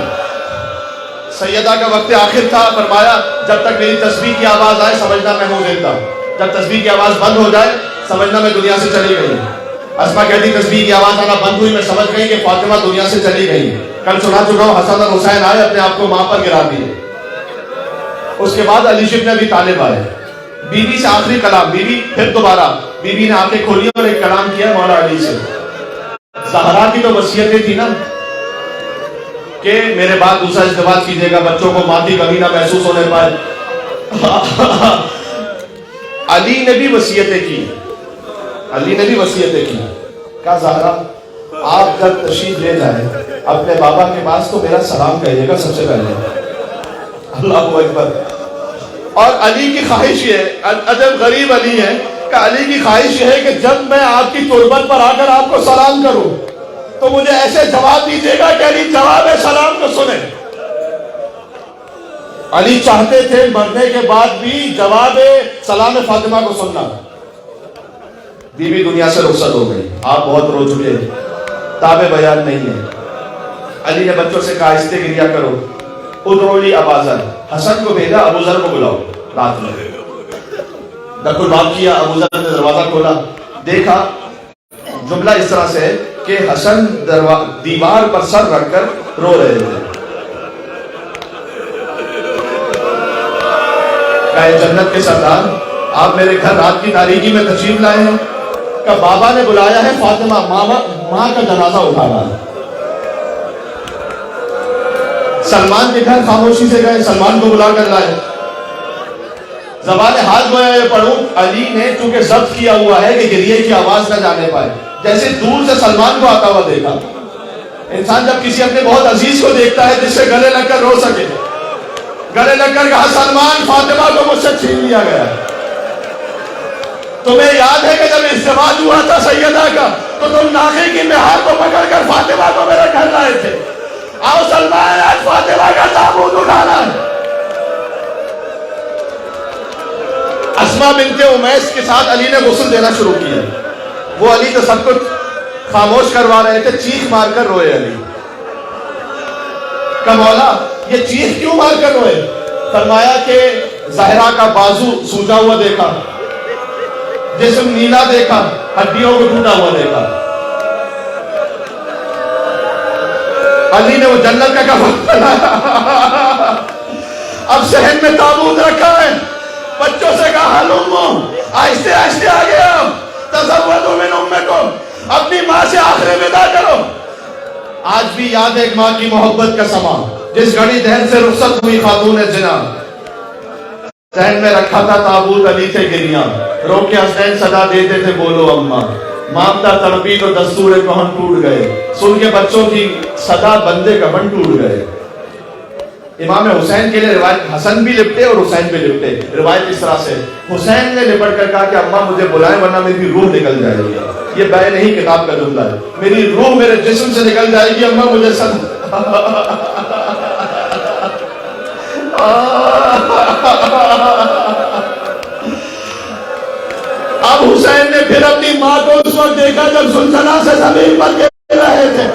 سیدہ کا وقت آخر تھا. فرمایا جب تک میری تسبیح کی آواز آئے سمجھنا میں ہوں زندہ, جب تسبیح کی آواز بند ہو جائے سمجھنا میں دنیا سے چلی گئی. اسما کہتی تسبیح کی آواز آنا بند ہوئی, میں سمجھ گئی کہ فاطمہ دنیا سے چلی گئی. کل سنا چکا ہوں حسن اور حسین آئے اپنے آپ کو ماں پر گرا دیے. اس کے بعد علی شب نے ابی طالب آئے. بی بی سے آخری کلام. بی بی پھر دوبارہ بی بی نے آنکھیں کھولی اور ایک کلام کیا مولا علی سے. زہرا کی تو وصیتیں تھی نا کہ میرے بعد دوسرا ازدواج کیجیے گا, بچوں کو ماں کی کمی نہ محسوس ہونے پائے. علی نے بھی وصیتیں کی. علی نے بھی وصیتیں کی. کہا زہرا آپ جب تشریف لے جائیں اپنے بابا کے پاس تو میرا سلام کہیے گا سب سے پہلے. اللہ اکبر. اور علی کی خواہش یہ ہے, عجب غریب علی ہے کہ علی کی خواہش یہ ہے کہ جب میں آپ کی تربت پر آ کر آپ کو سلام کروں تو مجھے ایسے جواب دیجیے گا کہ علی جواب سلام کو سنیں. علی چاہتے تھے مرنے کے بعد بھی جواب سلام فاطمہ کو سننا. بی بی دنیا سے رخصت ہو گئی. آپ بہت رو چکے ہیں, تاب بیان نہیں ہے. علی نے بچوں سے کہا استغفار کرو. ادعوا لی ابا ذر. حسن کو بھیجا ابو ذر کو بلاؤ. رات میں دک الباب کیا، ابو ذر نے دروازہ کھولا، دیکھا جملہ اس طرح سے ہے کہ حسن دیوار پر سر رکھ کر رو رہے تھے. کہ جنت کے سردار آپ میرے گھر رات کی تاریکی میں تشریف لائے ہیں؟ کہ بابا نے بلایا ہے، فاطمہ ماں کا جنازہ اٹھانا ہے. سلمان کے گھر خاموشی سے گئے، سلمان کو بلا کر لائے. زبان حال گویا یہ پڑھوں، علی نے چونکہ ضبط کیا ہوا ہے کہ گریے کی آواز نہ جانے پائے، جیسے دور سے سلمان کو آتا ہوا دیکھا. انسان جب کسی اپنے بہت عزیز کو دیکھتا ہے جس سے گلے لگ کر رو سکے، گلے لگ کر کہا سلمان فاطمہ کو مجھ سے چھین لیا گیا. تمہیں یاد ہے کہ جب ازدواج ہوا تھا سیدہ کا تو تم ناخے کی مہار کو پکڑ کر فاطمہ کو میرے گھر لائے تھے. آؤ سلمان آج فاطمہ کا تابوت اٹھانا ہے. اسماء بنت امیس کے ساتھ علی نے غسل دینا شروع کیا. وہ علی تو سب کچھ خاموش کروا رہے تھے، چیخ مار کر روئے. علی کہ مولا یہ چیخ کیوں مار کر روئے؟ فرمایا کہ زہرا کا بازو سوجا ہوا دیکھا، جسم نیلا دیکھا، ہڈیوں کو ٹوٹا ہوا دیکھا. علی نے وہ جنت کا کفن بنایا، اب صحن میں تابوت رکھا ہے. بچوں سے کہا ہلومو، آہستہ آہستہ آگے آؤ، تزودوا من امکم، اپنی ماں سے آخری ودا کرو. آج بھی یاد ہے ایک ماں کی محبت کا سما، جس گھڑی دہن سے رخصت ہوئی خاتون زنا، دہن میں رکھا تھا تابوت، علی تھے گریاں، رو کے حسنین صدا دیتے تھے بولو اماں. مامتا تربیت و دستور کہن ٹوٹ گئے، سن کے بچوں کی صدا بندے کفن ٹوٹ گئے. امام حسین کے لیے روایت، حسن بھی لپٹے اور حسین بھی لپٹے. روایت اس طرح سے، حسین نے لپٹ کر کہا کہ اماں مجھے بلائیں ورنہ میری روح نکل جائے گی. یہ بے نہیں کتاب کا جملہ ہے، میری روح میرے جسم سے نکل جائے گی، اماں مجھے اب حسین نے پھر اپنی ماں کو اس وقت دیکھا جب زلزلہ سے زمین پر گر رہے تھے.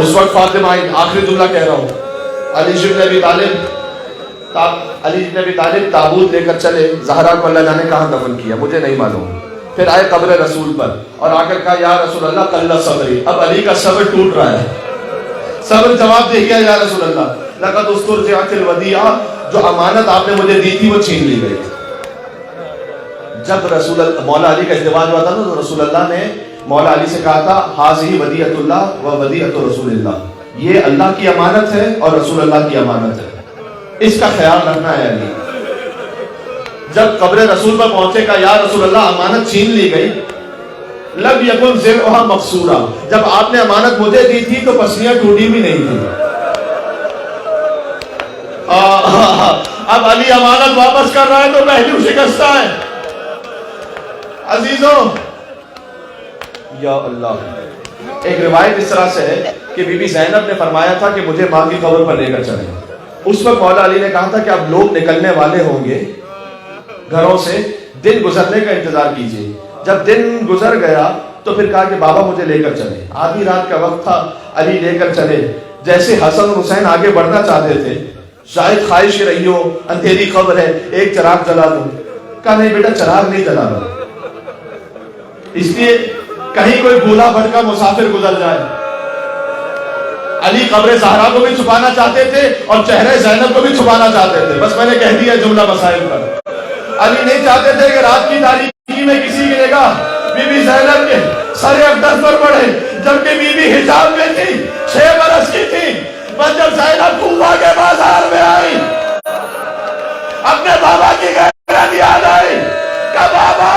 اس وقت فاطمہ آخری جملہ کہہ رہا ہوں، علی بن ابی طالب تابوت لے کر چلے. زہرا کو اللہ جانے کہاں دفن کیا مجھے نہیں معلوم. پھر آئے قبر رسول پر اور آ کر کہا یا رسول اللہ قل صبری، اب علی کا صبر ٹوٹ رہا ہے. صبر جواب دے گیا یا رسول اللہ لقد استرجعت الودیعہ، جو امانت آپ نے مجھے دی تھی وہ چھین لی گئی. جب مولا علی کا ازدواج ہوا تھا تو رسول اللہ نے مولا علی سے کہا تھا حاضی ودیعت اللہ و ودیعت رسول اللہ، یہ اللہ کی امانت ہے اور رسول اللہ کی امانت ہے، اس کا خیال رکھنا ہے. علی جب قبر رسول پر پہنچے کا یا رسول اللہ امانت چھین لی گئی، لم یکن ذرعها مقصورا، جب آپ نے امانت مجھے دی تھی تو پسلیاں ٹوٹی بھی نہیں تھی. اب علی امانت واپس کر رہا ہے تو پہلو شکستہ ہے. عزیزوں یا اللہ، ایک روایت اس طرح سے ہے کہ بی بی زینب نے فرمایا تھا کہ مجھے ماں کی قبر پر لے کر چلیں. اس وقت مولا علی نے کہا تھا کہ اب لوگ نکلنے والے ہوں گے گھروں سے، دن گزرنے کا انتظار کیجیے. جب دن گزر گیا تو پھر کہا کہ بابا مجھے لے کر چلیں. آدھی رات کا وقت تھا، علی لے کر چلے. جیسے حسن اور حسین آگے بڑھنا چاہتے تھے، شاید خواہش رہی ہو اندھیری قبر ہے ایک چراغ جلا دوں. کہا نہیں بیٹا چراغ نہیں جلانا، اس لیے کہیں کوئی بھولا بھٹکا مسافر گزر جائے. علی قبر زہرا کو بھی چھپانا چاہتے تھے اور چہرے زینب کو بھی چھپانا چاہتے تھے. بس میں نے کہہ دیا جملہ مسائل پر. علی نہیں چاہتے تھے کہ رات کی تاریکی میں کسی کی نگاہ بی بی زینب کے سر اقدس پر پڑے، جبکہ بی بی حجاب میں تھی، 6 برس کی تھی. بس جب زینب کوفہ کے بازار میں آئی، اپنے بابا کی غیرت یاد آئی کہ بابا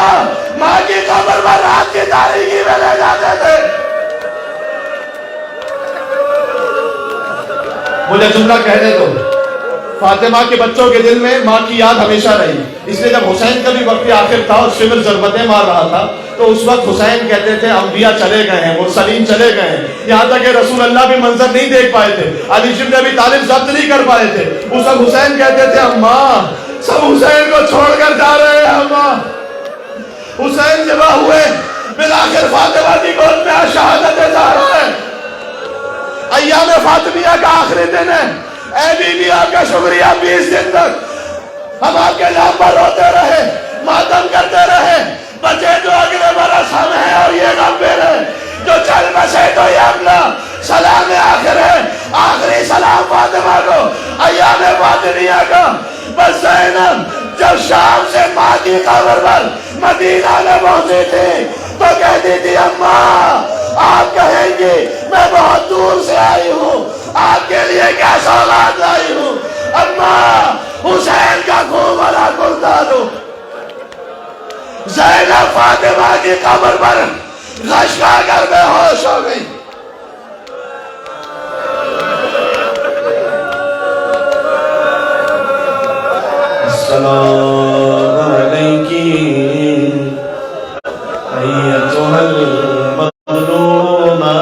ماں کی قبر پر رات کی تاریکی میں لے جاتے تھے. مجھے جملہ کہنے دو. فاطمہ کے بچوں کے دل میں ماں کی یاد ہمیشہ رہی. اس لیے جب حسین کا بھی وقت آخر تھا اور شمر ضربتیں مار رہا تھا تو اس وقت حسین کہتے تھے انبیاء چلے گئے ہیں، مرسلین چلے گئے ہیں. یہاں تک کہ رسول اللہ بھی منظر نہیں دیکھ پائے تھے، علی بن ابی طالب ضبط نہیں کر پائے تھے. اس وقت حسین کہتے تھے اماں سب حسین کو چھوڑ کر جا رہے ہیں. اماں حسین ذبح ہوئے، بالآخر فاطمہ کی گود میں شہادت زہرا ہے. ایام فاطمیہ کا آخری دن ہے. اے بیوی آپ کا شکریہ 20 دن تک ہم آپ کے نام پر روتے رہے، ماتم کرتے رہے، بچے جو اگلے برس ہم ہیں اور یہ غمبر ہے، جو چل بسے تو یہ اپنا سلام آخر ہے، آخری سلام فاطمہ کو، ایام فاطمیہ کو۔ بس زینب جب شام سے ماں کی قبر پر مدینہ میں پہنچی تھی تو کہتی تھی اماں آپ کہیں گے میں بہت دور سے آئی ہوں، آپ کے لیے کیا سوغات لائی ہوں؟ اماں حسین کا خون والا کرتا دوں۔ زینب فاطمہ کی قبر پر غش کھا کر بے ہوش ہو گئی۔ السلام علیکی ایتھا المظلومہ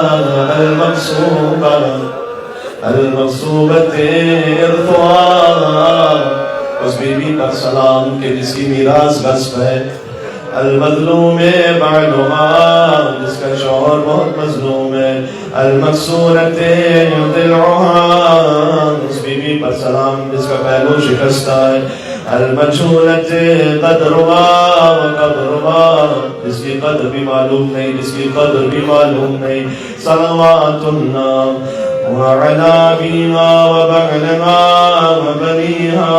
المغصوبہ المغصوبۃ ارفعا، اس بی بی پر سلام کہ جس کی میراث غصب ہے، المظلوم بعدها جس کا شوہر بہت مظلوم ہے، المکسورۃ ضلعها اس بی بی پر سلام جس کا پہلو شکستہ ہے، المجہولۃ قدرها وقدرها جس کی قدر بھی معلوم نہیں، جس کی قدر بھی معلوم نہیں، صلوات اللہ وعلى أبيها وبعلها وبنيها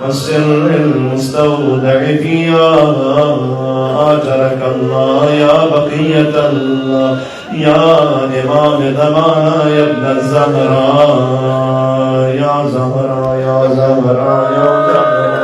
والسر المستودع فيها آجرك الله يا بقية الله يا إمام زمان يا ابن الزهراء يا زهراء يا زهراء يا زهراء